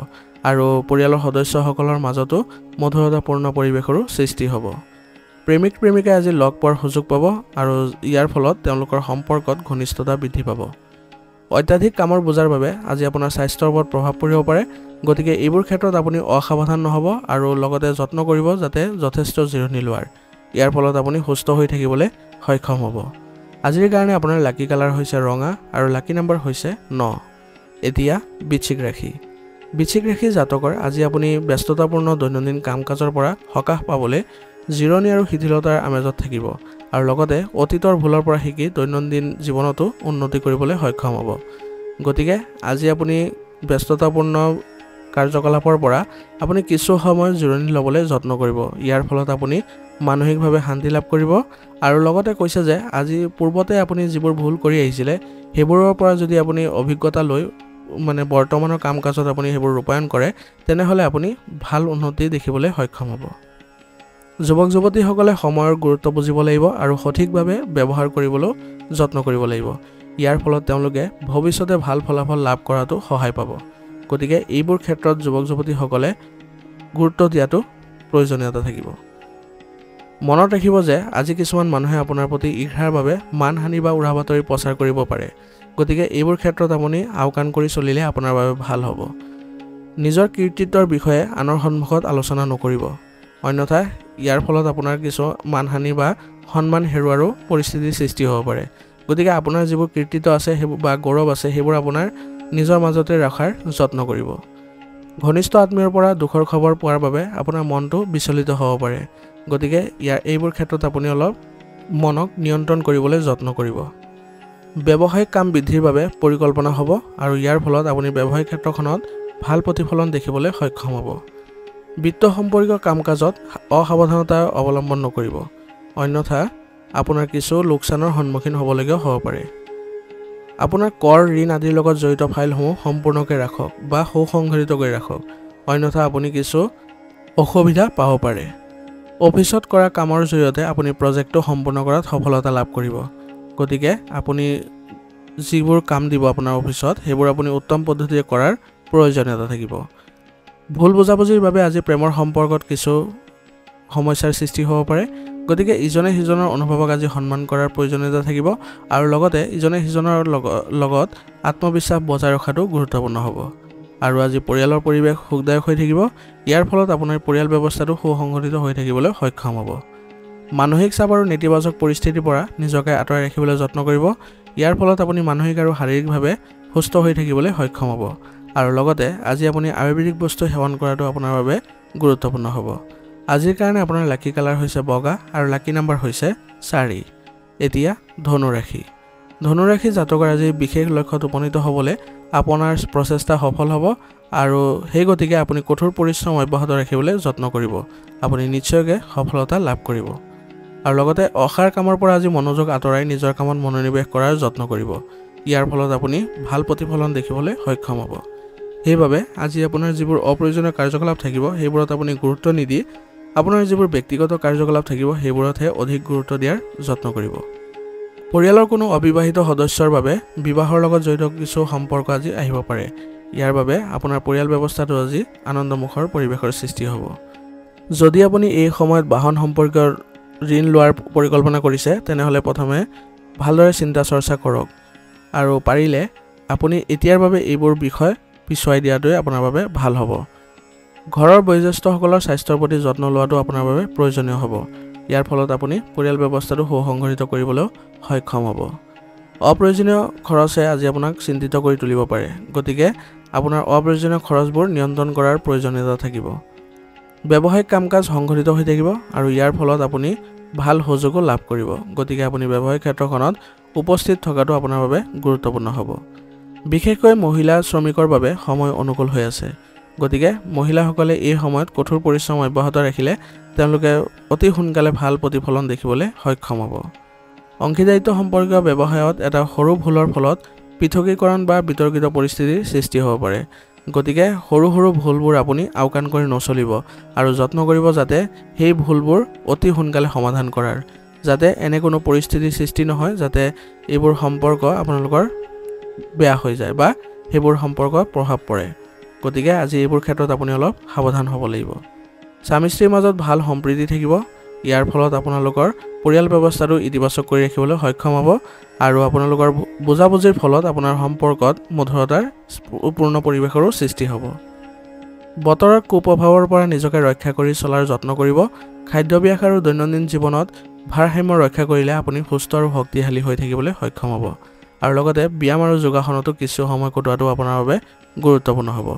Speaker 1: আৰু পৰিয়ালৰ সদস্যসকলৰ মাজতো মধুৰতাপূৰ্ণ পৰিৱেশৰো সৃষ্টি হ'ব। প্ৰেমিক প্ৰেমিকাই আজি লগ পোৱাৰ সুযোগ পাব আৰু ইয়াৰ ফলত তেওঁলোকৰ সম্পৰ্কত ঘনিষ্ঠতা বৃদ্ধি পাব। অত্যাধিক কামৰ বোজাৰ বাবে আজি আপোনাৰ স্বাস্থ্যৰ ওপৰত প্ৰভাৱ পৰিব পাৰে। গতিকে এইবোৰ ক্ষেত্ৰত আপুনি অসাৱধান নহ'ব আৰু লগতে যত্ন কৰিব যাতে যথেষ্ট জিৰণি লোৱাৰ। ইয়াৰ ফলত আপুনি সুস্থ হৈ থাকিবলৈ সক্ষম হ'ব। আজিৰ কাৰণে আপোনাৰ লাকি কালাৰ হৈছে ৰঙা আৰু লাকি নম্বৰ হৈছে 9। এতিয়া বৃশ্চিক ৰাশি। বৃশ্চিক ৰাশি জাতকৰ আজি আপুনি ব্যস্ততাপূৰ্ণ দৈনন্দিন কাম কাজৰ পৰা সকাহ পাবলৈ জিৰণি আৰু শিথিলতাৰ আমেজত থাকিব আৰু লগতে অতীতৰ ভুলৰ পৰা শিকি দৈনন্দিন জীৱনতো উন্নতি কৰিবলৈ সক্ষম হ'ব। গতিকে আজি আপুনি ব্যস্ততাপূৰ্ণ কাৰ্যকলাপৰ পৰা আপুনি কিছু সময় জিৰণি ল'বলৈ যত্ন কৰিব। ইয়াৰ ফলত আপুনি মানসিকভাৱে শান্তি লাভ কৰিব আৰু লগতে কৈছে যে আজি পূৰ্বতে আপুনি যিবোৰ ভুল কৰি আহিছিলে, সেইবোৰৰ পৰা যদি আপুনি অভিজ্ঞতা লৈ বৰ্তমানৰ কাম কাজত আপুনি সেইবোৰ ৰূপায়ণ কৰে, তেনেহ'লে আপুনি ভাল উন্নতি দেখিবলৈ সক্ষম হ'ব। যুৱক যুৱতীসকলে সময়ৰ গুৰুত্ব বুজিব লাগিব আৰু সঠিকভাৱে ব্যৱহাৰ কৰিবলৈও যত্ন কৰিব লাগিব। ইয়াৰ ফলত তেওঁলোকে ভৱিষ্যতে ভাল ফলাফল লাভ কৰাটো সহায় পাব। গতিকে এইবোৰ ক্ষেত্ৰত যুৱক যুৱতীসকলে গুৰুত্ব দিয়াটো প্ৰয়োজনীয়তা থাকিব। মনত ৰাখিব যে আজি কিছুমান মানুহে আপোনাৰ প্ৰতি ঈৰ্ষাৰ বাবে মানহানি বা উৰা বাতৰি প্ৰচাৰ কৰিব পাৰে। গতিকে এইবোৰ ক্ষেত্ৰত আপুনি আওকাণ কৰি চলিলে আপোনাৰ বাবে ভাল হ'ব। নিজৰ কৃতিত্বৰ বিষয়ে আনৰ সন্মুখত আলোচনা নকৰিব, অন্যথা ইয়াৰ ফলত আপোনাৰ কিছু মানহানি বা সন্মান হেৰুৱাৰো পৰিস্থিতিৰ সৃষ্টি হ'ব পাৰে। গতিকে আপোনাৰ যিবোৰ কৃতিত্ব আছে সেইবোৰ বা গৌৰৱ আছে, সেইবোৰ আপোনাৰ নিজৰ মাজতে ৰখাৰ যত্ন কৰিব। ঘনিষ্ঠ আত্মীয়ৰ পৰা দুখৰ খবৰ পোৱাৰ বাবে আপোনাৰ মনটো বিচলিত হ'ব পাৰে। গতিকে এইবোৰ ক্ষেত্ৰত আপুনি অলপ মনক নিয়ন্ত্ৰণ কৰিবলৈ যত্ন কৰিব। ব্যৱসায়িক কাম বৃদ্ধিৰ বাবে পৰিকল্পনা হ'ব আৰু ইয়াৰ ফলত আপুনি ব্যৱসায়িক ক্ষেত্ৰখনত ভাল প্ৰতিফলন দেখিবলৈ সক্ষম হ'ব। বিত্ত সম্পৰ্কীয় কাম কাজত অসাৱধানতা অৱলম্বন নকৰিব, অন্যথা আপোনাৰ কিছু লোকচানৰ সন্মুখীন হ'বলগীয়া হ'ব পাৰে। আপোনাৰ কৰ ঋণ আদিৰ লগত জড়িত ফাইলসমূহ সম্পূৰ্ণকৈ ৰাখক বা সুসংগঠিত কৰি ৰাখক, অন্যথা আপুনি কিছু অসুবিধা পাব পাৰে। অফিচত কৰা কামৰ জৰিয়তে আপুনি প্ৰজেক্টটো সম্পূৰ্ণ কৰাত সফলতা লাভ কৰিব। গতিকে আপুনি যিবোৰ কাম দিব আপোনাৰ অফিচত, সেইবোৰ আপুনি উত্তম পদ্ধতিৰে কৰাৰ প্ৰয়োজনীয়তা থাকিব। ভুল বুজাবুজিৰ বাবে আজি প্ৰেমৰ সম্পৰ্কত কিছু সমস্যাৰ সৃষ্টি হ'ব পাৰে। গতিকে ইজনে সিজনৰ অনুভৱক আজি সন্মান কৰাৰ প্ৰয়োজনীয়তা থাকিব আৰু লগতে ইজনে সিজনৰ লগত আত্মবিশ্বাস বজাই ৰখাটো গুৰুত্বপূৰ্ণ হ'ব আৰু আজি পৰিয়ালৰ পৰিৱেশ সুখদায়ক হৈ থাকিব ইয়াৰ ফলত আপোনাৰ পৰিয়াল ব্যৱস্থাটো সুসংগঠিত হৈ থাকিবলৈ সক্ষম হ'ব মানসিক চাপ আৰু নেতিবাচক পৰিস্থিতিৰ পৰা নিজকে আঁতৰাই ৰাখিবলৈ যত্ন কৰিব ইয়াৰ ফলত আপুনি মানসিক আৰু শাৰীৰিকভাৱে সুস্থ হৈ থাকিবলৈ সক্ষম হ'ব আৰু লগতে আজি আপুনি আয়ুৰ্বেদিক বস্তু সেৱন কৰাটো আপোনাৰ বাবে গুৰুত্বপূৰ্ণ হ'ব আজিৰ কাৰণে আপোনাৰ লাকি কালাৰ হৈছে বগা আৰু লাকি নাম্বাৰ হৈছে 4 এতিয়া ধনু ৰাশি জাতকৰ আজি বিশেষ লক্ষ্যত উপনীত হ'বলৈ আপোনাৰ প্ৰচেষ্টা সফল হ'ব আৰু সেই গতিকে আপুনি কঠোৰ পৰিশ্ৰম অব্যাহত ৰাখিবলৈ যত্ন কৰিব আপুনি নিশ্চয়কৈ সফলতা লাভ কৰিব আৰু লগতে অসাৰ কামৰ পৰা আজি মনোযোগ আঁতৰাই নিজৰ কামত মনোনিৱেশ কৰাৰ যত্ন কৰিব ইয়াৰ ফলত আপুনি ভাল প্ৰতিফলন দেখিবলৈ সক্ষম হ'ব সেইবাবে আজি আপোনাৰ যিবোৰ অপ্ৰয়োজনীয় কাৰ্যকলাপ থাকিব সেইবোৰত আপুনি গুৰুত্ব নিদি আপোনাৰ যিবোৰ ব্যক্তিগত কাৰ্যকলাপ থাকিব সেইবোৰতহে অধিক গুৰুত্ব দিয়াৰ যত্ন কৰিব পৰিয়ালৰ কোনো অবিবাহিত সদস্যৰ বাবে বিবাহৰ লগত জড়িত কিছু সম্পৰ্ক আজি আহিব পাৰে ইয়াৰ বাবে আপোনাৰ পৰিয়াল ব্যৱস্থাটো আজি আনন্দমুখৰ পৰিৱেশৰ সৃষ্টি হ'ব যদি আপুনি এই সময়ত বাহন সম্পৰ্কীয় ঋণ লোৱাৰ পৰিকল্পনা কৰিছে তেনেহ'লে প্ৰথমে ভালদৰে চিন্তা চৰ্চা কৰক আৰু পাৰিলে আপুনি এতিয়াৰ বাবে এইবোৰ বিষয় পিছুৱাই দিয়াটোৱে আপোনাৰ বাবে ভাল হ'ব ঘৰৰ বয়োজ্যেষ্ঠসকলৰ স্বাস্থ্যৰ প্ৰতি যত্ন লোৱাটো আপোনাৰ বাবে প্ৰয়োজনীয় হ'ব ইয়াৰ ফলত আপুনি পৰিয়াল ব্যৱস্থাটো সুসংগঠিত কৰিবলৈ সক্ষম হ'ব অপ্ৰয়োজনীয় খৰচে আজি আপোনাক চিন্তিত কৰি তুলিব পাৰে গতিকে আপোনাৰ অপ্ৰয়োজনীয় খৰচবোৰ নিয়ন্ত্ৰণ কৰাৰ প্ৰয়োজনীয়তা থাকিব ব্যৱসায়িক কাম-কাজ সংঘটিত হৈ থাকিব আৰু ইয়াৰ ফলত আপুনি ভাল সুযোগো লাভ কৰিব গতিকে আপুনি ব্যৱসায়িক ক্ষেত্ৰখনত উপস্থিত থকাটো আপোনাৰ বাবে গুৰুত্বপূৰ্ণ হ'ব বিশেষকৈ মহিলা শ্ৰমিকৰ বাবে সময় অনুকূল হৈ আছে গতিকে মহিলাসকলে এই সময়ত কঠোৰ পৰিশ্ৰম অব্যাহত ৰাখিলে তেওঁলোকে অতি সোনকালে ভাল প্ৰতিফলন দেখিবলৈ সক্ষম হ'ব অংশীদাৰিত্ব সম্পৰ্কীয় ব্যৱসায়ত এটা সৰু ভুলৰ ফলত পৃথকীকৰণ বা বিতৰ্কিত পৰিস্থিতিৰ সৃষ্টি হ'ব পাৰে গতিকে সৰু ভুলবোৰ আপুনি আওকাণ কৰি নচলিব আৰু যত্ন কৰিব যাতে সেই ভুলবোৰ অতি সোনকালে সমাধান কৰাৰ যাতে এনে কোনো পৰিস্থিতিৰ সৃষ্টি নহয় যাতে এইবোৰ সম্পৰ্ক আপোনালোকৰ বেয়া হৈ যায় বা সেইবোৰ সম্পৰ্ক প্ৰভাৱ পৰে গতিকে আজি এইবোৰ ক্ষেত্ৰত আপুনি অলপ সাৱধান হ'ব লাগিব স্বামী স্ত্ৰীৰ মাজত ভাল সম্প্ৰীতি থাকিব ইয়াৰ ফলত আপোনালোকৰ পৰিয়াল ব্যৱস্থাটো ইতিবাচক কৰি ৰাখিবলৈ সক্ষম হ'ব আৰু আপোনালোকৰ বুজাবুজিৰ ফলত আপোনাৰ সম্পৰ্কত মধুৰতাৰ পূৰ্ণ পৰিৱেশৰো সৃষ্টি হ'ব বতৰৰ কুপ্ৰভাৱৰ পৰা নিজকে ৰক্ষা কৰি চলাৰ যত্ন কৰিব খাদ্যাভ্যাস আৰু দৈনন্দিন জীৱনত ভাৰসাম্য ৰক্ষা কৰিলে আপুনি সুস্থ আৰু শক্তিশালী হৈ থাকিবলৈ সক্ষম হ'ব আৰু লগতে ব্যায়াম আৰু যোগাসনতো কিছু সময় কটোৱাটো আপোনাৰ বাবে গুৰুত্বপূৰ্ণ হ'ব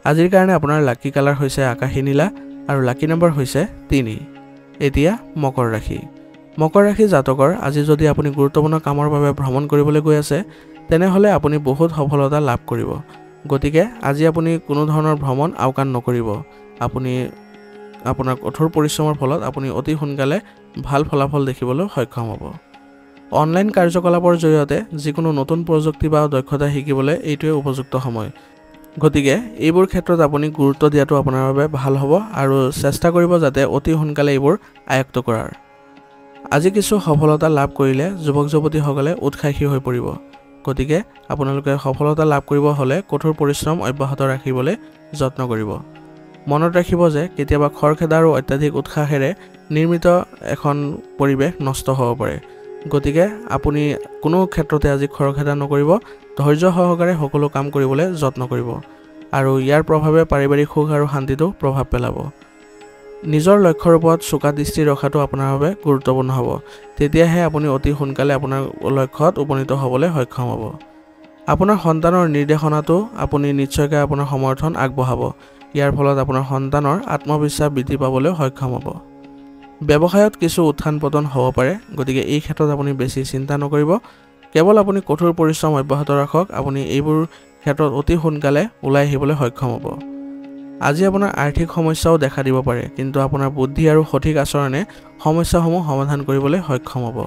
Speaker 1: আজিৰ কাৰণে আপোনাৰ লাকি কালাৰ হৈছে আকাশী নীলা আৰু লাকি নম্বৰ হৈছে 3 এতিয়া মকৰ ৰাশি জাতকৰ আজি যদি আপুনি গুৰুত্বপূৰ্ণ কামৰ বাবে ভ্ৰমণ কৰিবলৈ গৈ আছে তেনেহ'লে আপুনি বহুত সফলতা লাভ কৰিব গতিকে আজি আপুনি কোনো ধৰণৰ ভ্ৰমণ আওকাণ নকৰিব আপুনি আপোনাৰ কঠোৰ পৰিশ্ৰমৰ ফলত আপুনি অতি সোনকালে ভাল ফলাফল দেখিবলৈ সক্ষম হ'ব অনলাইন কাৰ্যকলাপৰ জৰিয়তে যিকোনো নতুন প্ৰযুক্তি বা দক্ষতা শিকিবলৈ এইটোৱে উপযুক্ত সময় গতিকে এইবোৰ ক্ষেত্ৰত আপুনি গুৰুত্ব দিয়াটো আপোনাৰ বাবে ভাল হ'ব আৰু চেষ্টা কৰিব যাতে অতি সোনকালে এইবোৰ আয়ত্ত কৰাৰ আজি কিছু সফলতা লাভ কৰিলে যুৱক যুৱতীসকলে উৎসাহী হৈ পৰিব গতিকে আপোনালোকে সফলতা লাভ কৰিব হ'লে কঠোৰ পৰিশ্ৰম অব্যাহত ৰাখিবলৈ যত্ন কৰিব মনত ৰাখিব যে কেতিয়াবা খৰখেদা আৰু অত্যাধিক উৎসাহেৰে নিৰ্মিত এখন পৰিৱেশ নষ্ট হ'ব পাৰে গতিকে আপুনি কোনো ক্ষেত্ৰতে আজি খৰখেদা নকৰিব ধৈৰ্য সহকাৰে সকলো কাম কৰিবলৈ যত্ন কৰিব আৰু ইয়াৰ প্ৰভাৱে পাৰিবাৰিক সুখ আৰু শান্তিটো প্ৰভাৱ পেলাব নিজৰ লক্ষ্যৰ ওপৰত চোকা দৃষ্টি ৰখাটো আপোনাৰ বাবে গুৰুত্বপূৰ্ণ হ'ব তেতিয়াহে আপুনি অতি সোনকালে আপোনাৰ লক্ষ্যত উপনীত হ'বলৈ সক্ষম হ'ব আপোনাৰ সন্তানৰ নিৰ্দেশনাটো আপুনি নিশ্চয়কৈ আপোনাৰ সমৰ্থন আগবঢ়াব ইয়াৰ ফলত আপোনাৰ সন্তানৰ আত্মবিশ্বাস বৃদ্ধি পাবলৈ সক্ষম হ'ব ব্যৱসায়ত কিছু উত্থান পতন হ'ব পাৰে গতিকে এই ক্ষেত্ৰত আপুনি বেছি চিন্তা নকৰিব কেৱল আপুনি কঠোৰ পৰিশ্ৰম অব্যাহত ৰাখক আপুনি এইবোৰ ক্ষেত্ৰত অতি সোনকালে ওলাই আহিবলৈ সক্ষম হ'ব আজি আপোনাৰ আৰ্থিক সমস্যাও দেখা দিব পাৰে কিন্তু আপোনাৰ বুদ্ধি আৰু সঠিক আচৰণে সমস্যাসমূহ সমাধান কৰিবলৈ সক্ষম হ'ব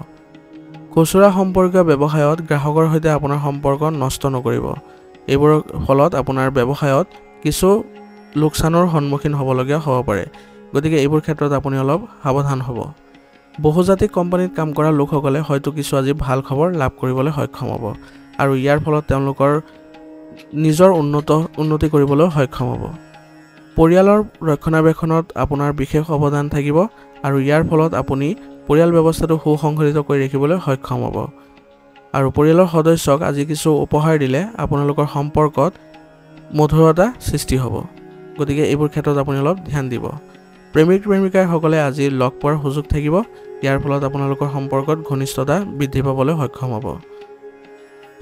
Speaker 1: খুচুৰা সম্পৰ্কীয় ব্যৱসায়ত গ্ৰাহকৰ সৈতে আপোনাৰ সম্পৰ্ক নষ্ট নকৰিব এইবোৰৰ ফলত আপোনাৰ ব্যৱসায়ত কিছু লোকচানৰ সন্মুখীন হ'বলগীয়া হ'ব পাৰে গতিকে এইবোৰ ক্ষেত্ৰত আপুনি অলপ সাৱধান হ'ব বহুজাতিক কোম্পানীত কাম কৰা লোকসকলে হয়তো কিছু আজি ভাল খবৰ লাভ কৰিবলৈ সক্ষম হ'ব আৰু ইয়াৰ ফলত তেওঁলোকৰ নিজৰ উন্নতি কৰিবলৈ সক্ষম হ'ব পৰিয়ালৰ ৰক্ষণাবেক্ষণত আপোনাৰ বিশেষ অৱদান থাকিব আৰু ইয়াৰ ফলত আপুনি পৰিয়াল ব্যৱস্থাটো সুসংগঠিত কৰি ৰাখিবলৈ সক্ষম হ'ব আৰু পৰিয়ালৰ সদস্যক আজি কিছু উপহাৰ দিলে আপোনালোকৰ সম্পৰ্কত মধুৰতা সৃষ্টি হ'ব গতিকে এইবোৰ ক্ষেত্ৰত আপুনি অলপ ধ্যান দিব প্ৰেমিক প্ৰেমিকাসকলে আজি লগ পোৱাৰ সুযোগ থাকিব ইয়াৰ ফলত আপোনালোকৰ সম্পৰ্কত ঘনিষ্ঠতা বৃদ্ধি পাবলৈ সক্ষম হ'ব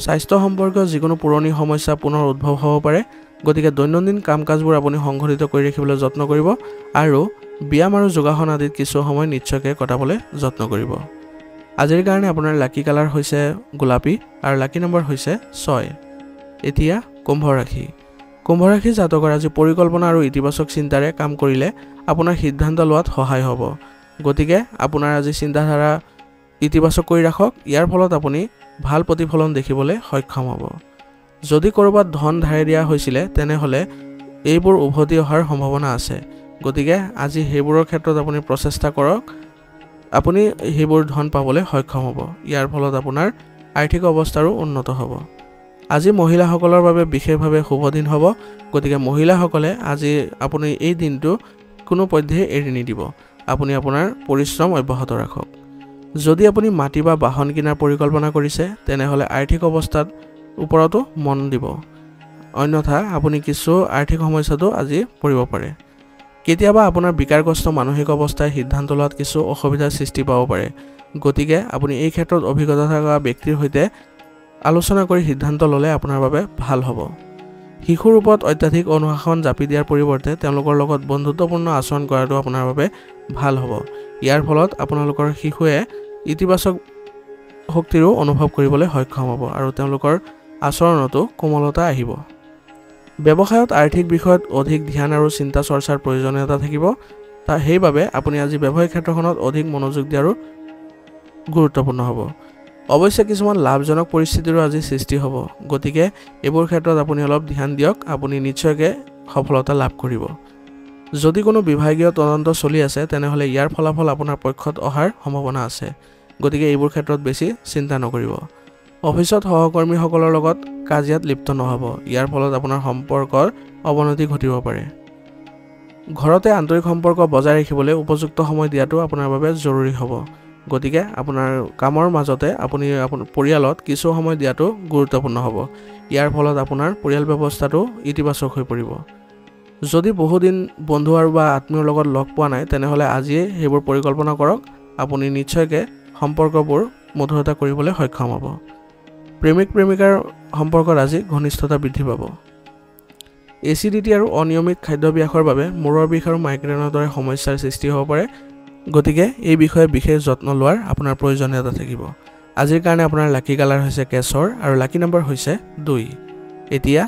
Speaker 1: স্বাস্থ্য সম্পৰ্কীয় যিকোনো পুৰণি সমস্যা পুনৰ উদ্ভৱ হ'ব পাৰে গতিকে দৈনন্দিন কাম-কাজবোৰ আপুনি সংগঠিত কৰি ৰাখিবলৈ যত্ন কৰিব আৰু ব্যায়াম আৰু যোগাসন আদিত কিছু সময় নিশ্চয়কৈ কটাবলৈ যত্ন কৰিব আজিৰ কাৰণে আপোনাৰ লাকি কালাৰ হৈছে গোলাপী আৰু লাকি নম্বৰ হৈছে 6 এতিয়া কুম্ভ ৰাশি জাতকৰ আজি পৰিকল্পনা আৰু ইতিবাচক চিন্তাৰে কাম কৰিলে আপোনাৰ সিদ্ধান্ত লোৱাত সহায় হ'ব গতিকে আপোনাৰ আজি চিন্তাধাৰা ইতিবাচক কৰি ৰাখক ইয়াৰ ফলত আপুনি ভাল প্ৰতিফলন দেখিবলৈ সক্ষম হ'ব যদি কৰবাত ধন ধাৰে দিয়া হৈছিল তেনেহলে এইবোৰ উভতি অহাৰ সম্ভাৱনা আছে গতিকে আজি হেইবোৰৰ ক্ষেত্ৰত আপুনি প্ৰচেষ্টা কৰক আপুনি হেইবোৰ ধন পাবলৈ সক্ষম হ'ব ইয়াৰ ফলত আপোনাৰ আৰ্থিক অৱস্থাৰো উন্নত হ'ব আজি মহিলাসকলৰ বাবে বিশেষভাৱে শুভ দিন হ'ব গতিকে মহিলাসকলে আজি আপুনি এই দিনটো কোনো পধ্যে এৰি নিদিব আপুনি আপোনাৰ পৰিশ্ৰম অব্যাহত ৰাখক যদি আপুনি মাটি বা বাহন কিনাৰ পৰিকল্পনা কৰিছে তেনেহলে আৰ্থিক অৱস্থাত ওপৰতো মন দিব অন্যথা আপুনি কিছু আৰ্থিক সমস্যাটো আজি পৰিব পাৰে কেতিয়াবা আপোনাৰ বিকাৰগ্ৰস্ত মানসিক অৱস্থাই সিদ্ধান্ত লোৱাত কিছু অসুবিধাৰ সৃষ্টি পাব পাৰে গতিকে আপুনি এই ক্ষেত্ৰত অভিজ্ঞতা থকা ব্যক্তিৰ সৈতে আলোচনা কৰি সিদ্ধান্ত ল'লে আপোনাৰ বাবে ভাল হ'ব শিশুৰ ওপৰত অত্যাধিক অনুশাসন জাপি দিয়াৰ পৰিৱৰ্তে তেওঁলোকৰ লগত বন্ধুত্বপূৰ্ণ আচৰণ কৰাটো আপোনাৰ বাবে ভাল হ'ব ইয়াৰ ফলত আপোনালোকৰ শিশুৱে ইতিবাচক শক্তিৰো অনুভৱ কৰিবলৈ সক্ষম হ'ব আৰু তেওঁলোকৰ আচৰণতো কোমলতা আহিব ব্যৱসায়ত আৰ্থিক বিষয়ত অধিক ধ্যান আৰু চিন্তা চৰ্চাৰ প্ৰয়োজনীয়তা থাকিব তাৰ সেইবাবে আপুনি আজি ব্যৱসায়িক ক্ষেত্ৰখনত অধিক মনোযোগ দিয়াৰো গুৰুত্বপূৰ্ণ হ'ব অৱশ্যে কিছুমান লাভজনক পৰিস্থিতিৰো আজি সৃষ্টি হ'ব গতিকে এইবোৰ ক্ষেত্ৰত আপুনি অলপ ধ্যান দিয়ক আপুনি নিশ্চয়কৈ সফলতা লাভ কৰিব যদি কোনো বিভাগীয় তদন্ত চলি আছে তেনেহলে ইয়াৰ ফলাফল আপোনাৰ পক্ষত অহাৰ সম্ভাৱনা আছে গতিকে এইবোৰ ক্ষেত্ৰত বেছি চিন্তা নকৰিব অফিচত সহকৰ্মীসকলৰ লগত কাজিয়াত লিপ্ত নহব ইয়াৰ ফলত আপোনাৰ সম্পৰ্কৰ অৱনতি ঘটিব পাৰে ঘৰতে আন্তৰিক সম্পৰ্ক বজাই ৰাখিবলৈ উপযুক্ত সময় দিয়াটো আপোনাৰ বাবে জৰুৰী হ'ব গতিকে আপোনাৰ কামৰ মাজতে আপুনি আপোনাৰ পৰিয়ালত কিছু সময় দিয়াটো গুৰুত্বপূৰ্ণ হ'ব ইয়াৰ ফলত আপোনাৰ পৰিয়াল ব্যৱস্থাটো ইতিবাচক হৈ পৰিব যদি বহুদিন বন্ধু আৰু বা আত্মীয়ৰ লগত লগ পোৱা নাই তেনেহলে আজিয়ে সেইবোৰ পৰিকল্পনা কৰক আপুনি নিশ্চয়কৈ সম্পৰ্কবোৰ মধুৰতা কৰিবলৈ সক্ষম হ'ব প্ৰেমিক প্ৰেমিকাৰ সম্পৰ্কত আজি ঘনিষ্ঠতা বৃদ্ধি পাব এচিডিটি আৰু অনিয়মিত খাদ্যাভ্যাসৰ বাবে মূৰৰ বিষ আৰু মাইগ্ৰেনৰ দৰে সমস্যাৰ সৃষ্টি হ'ব পাৰে গতিকে এই বিষয়ে বিশেষ যত্ন লোৱাৰ আপোনাৰ প্ৰয়োজনীয়তা থাকিব আজিৰ কাৰণে আপোনাৰ লাকি কালাৰ হৈছে কেশৰ আৰু লাকি নম্বৰ হৈছে 2 এতিয়া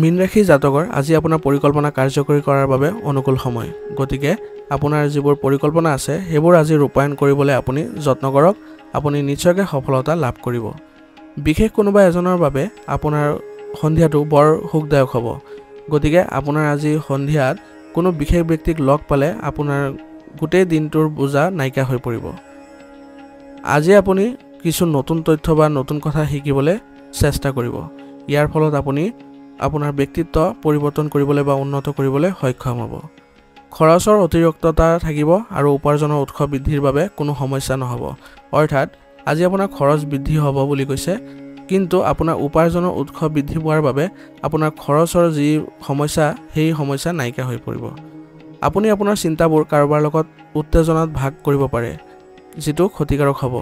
Speaker 1: মীন ৰাশি জাতকৰ আজি আপোনাৰ পৰিকল্পনা কাৰ্যকৰী কৰাৰ বাবে অনুকূল সময় গতিকে আপোনাৰ যিবোৰ পৰিকল্পনা আছে সেইবোৰ আজি ৰূপায়ণ কৰিবলৈ আপুনি যত্ন কৰক আপুনি নিশ্চয়কৈ সফলতা লাভ কৰিব বিশেষ কোনোবা এজনৰ বাবে আপোনাৰ সন্ধিয়াটো বৰ সুখদায়ক হ'ব গতিকে আপোনাৰ আজি সন্ধিয়াত কোনো বিশেষ ব্যক্তিক লগ পালে আপোনাৰ গোটেই দিনটোৰ বোজা নাইকিয়া হৈ পৰিব আজি আপুনি কিছু নতুন তথ্য বা নতুন কথা শিকিবলৈ চেষ্টা কৰিব ইয়াৰ ফলত আপুনি আপোনাৰ ব্যক্তিত্ব পৰিৱৰ্তন কৰিবলৈ বা উন্নত কৰিবলৈ সক্ষম হ'ব খৰচৰ অতিৰিক্ততা থাকিব আৰু উপাৰ্জনৰ উৎস বৃদ্ধিৰ বাবে কোনো সমস্যা নহ'ব অৰ্থাৎ আজি আপোনাৰ খৰচ বৃদ্ধি হ'ব বুলি কৈছে কিন্তু আপোনাৰ উপাৰ্জনৰ উৎস বৃদ্ধি পোৱাৰ বাবে আপোনাৰ খৰচৰ যি সমস্যা সেই সমস্যা নাইকিয়া হৈ পৰিব আপুনি আপোনাৰ চিন্তাবোৰ কাৰোবাৰ লগত উত্তেজনাত ভাগ কৰিব পাৰে যিটো ক্ষতিকাৰক হ'ব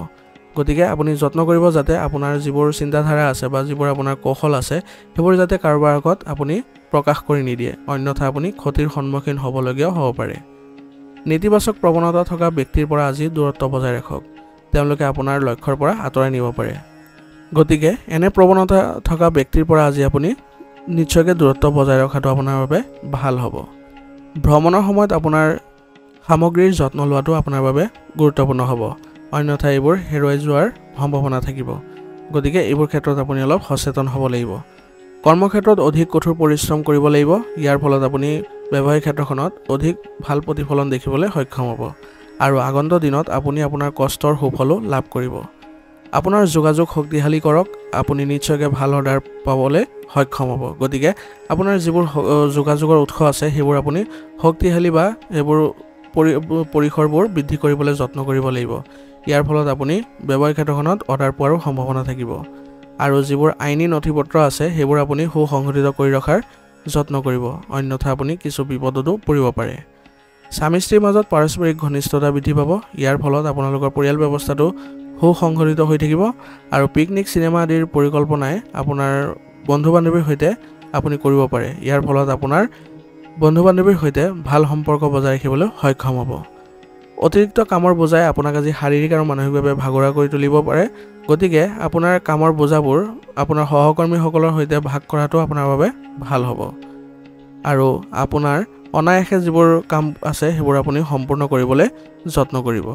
Speaker 1: গতিকে আপুনি যত্ন কৰিব যাতে আপোনাৰ যিবোৰ চিন্তাধাৰা আছে বা যিবোৰ আপোনাৰ কৌশল আছে সেইবোৰ যাতে কাৰোবাৰ আগত আপুনি প্ৰকাশ কৰি নিদিয়ে অন্যথা আপুনি ক্ষতিৰ সন্মুখীন হ'বলগীয়া হ'ব পাৰে নেতিবাচক প্ৰৱণতা থকা ব্যক্তিৰ পৰা আজি দূৰত্ব বজাই ৰাখক তেওঁলোকে আপোনাৰ লক্ষ্যৰ পৰা আঁতৰাই নিব পাৰে গতিকে এনে প্ৰৱণতা থকা ব্যক্তিৰ পৰা আজি আপুনি নিশ্চয়কৈ দূৰত্ব বজাই ৰখাটো আপোনাৰ বাবে ভাল হ'ব ভ্ৰমণৰ সময়ত আপোনাৰ সামগ্ৰীৰ যত্ন লোৱাটো আপোনাৰ বাবে গুৰুত্বপূৰ্ণ হ'ব অন্যথা এইবোৰ হেৰুৱাই যোৱাৰ সম্ভাৱনা থাকিব গতিকে এইবোৰ ক্ষেত্ৰত আপুনি অলপ সচেতন হ'ব লাগিব কৰ্মক্ষেত্ৰত অধিক কঠোৰ পৰিশ্ৰম কৰিব লাগিব ইয়াৰ ফলত আপুনি ব্যৱসায়িক ক্ষেত্ৰখনত অধিক ভাল প্ৰতিফলন দেখিবলৈ সক্ষম হ'ব আৰু আগন্তুক দিনত আপুনি আপোনাৰ কষ্টৰ সুফলো লাভ কৰিব আপোনাৰ যোগাযোগ শক্তিশালী কৰক আপুনি নিশ্চয়কৈ ভাল অৰ্ডাৰ পাবলৈ সক্ষম হ'ব গতিকে আপোনাৰ যিবোৰ যোগাযোগৰ উৎস আছে সেইবোৰ আপুনি শক্তিশালী বা এইবোৰ পৰিসৰবোৰ বৃদ্ধি কৰিবলৈ যত্ন কৰিব লাগিব। ইয়াৰ ফলত আপুনি ব্যৱসায়িক ক্ষেত্ৰখনত অৰ্ডাৰ পোৱাৰো সম্ভাৱনা থাকিব। আৰু যিবোৰ আইনী নথিপত্ৰ আছে সেইবোৰ আপুনি সুসংগঠিত কৰি ৰখাৰ যত্ন কৰিব, অন্যথা আপুনি কিছু বিপদতো পৰিব পাৰে। স্বামী স্ত্ৰীৰ মাজত পাৰস্পৰিক ঘনিষ্ঠতা বৃদ্ধি পাব। ইয়াৰ ফলত আপোনালোকৰ পৰিয়াল ব্যৱস্থাটো সুসংগঠিত হৈ থাকিব আৰু পিকনিক, চিনেমা আদিৰ পৰিকল্পনাই আপোনাৰ বন্ধু-বান্ধৱীৰ সৈতে আপুনি কৰিব পাৰে। ইয়াৰ ফলত আপোনাৰ বন্ধু-বান্ধৱীৰ সৈতে ভাল সম্পৰ্ক বজাই ৰাখিবলৈ সক্ষম হ'ব। অতিৰিক্ত কামৰ বোজাই আপোনাক আজি শাৰীৰিক আৰু মানসিকভাৱে ভাগৰুৱা কৰি তুলিব পাৰে। গতিকে আপোনাৰ কামৰ বোজাবোৰ আপোনাৰ সহকৰ্মীসকলৰ সৈতে ভাগ কৰাটো আপোনাৰ বাবে ভাল হ'ব। আৰু আপোনাৰ অনায়াসে যিবোৰ কাম আছে সেইবোৰ আপুনি সম্পূৰ্ণ কৰিবলৈ যত্ন কৰিব।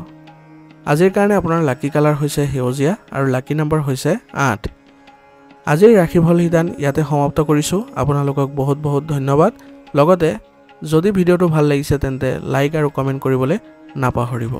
Speaker 1: আজিৰ কাৰণে আপোনাৰ লাকি কালাৰ হৈছে সেউজীয়া আৰু লাকি নম্বৰ হৈছে 8। আজিৰ ৰাশিফল শিতান ইয়াতে সমাপ্ত কৰিছোঁ। আপোনালোকক বহুত বহুত ধন্যবাদ। লগতে যদি ভিডিঅ'টো ভাল লাগিছে তেন্তে লাইক আৰু কমেণ্ট কৰিবলৈ নাপাহৰিব।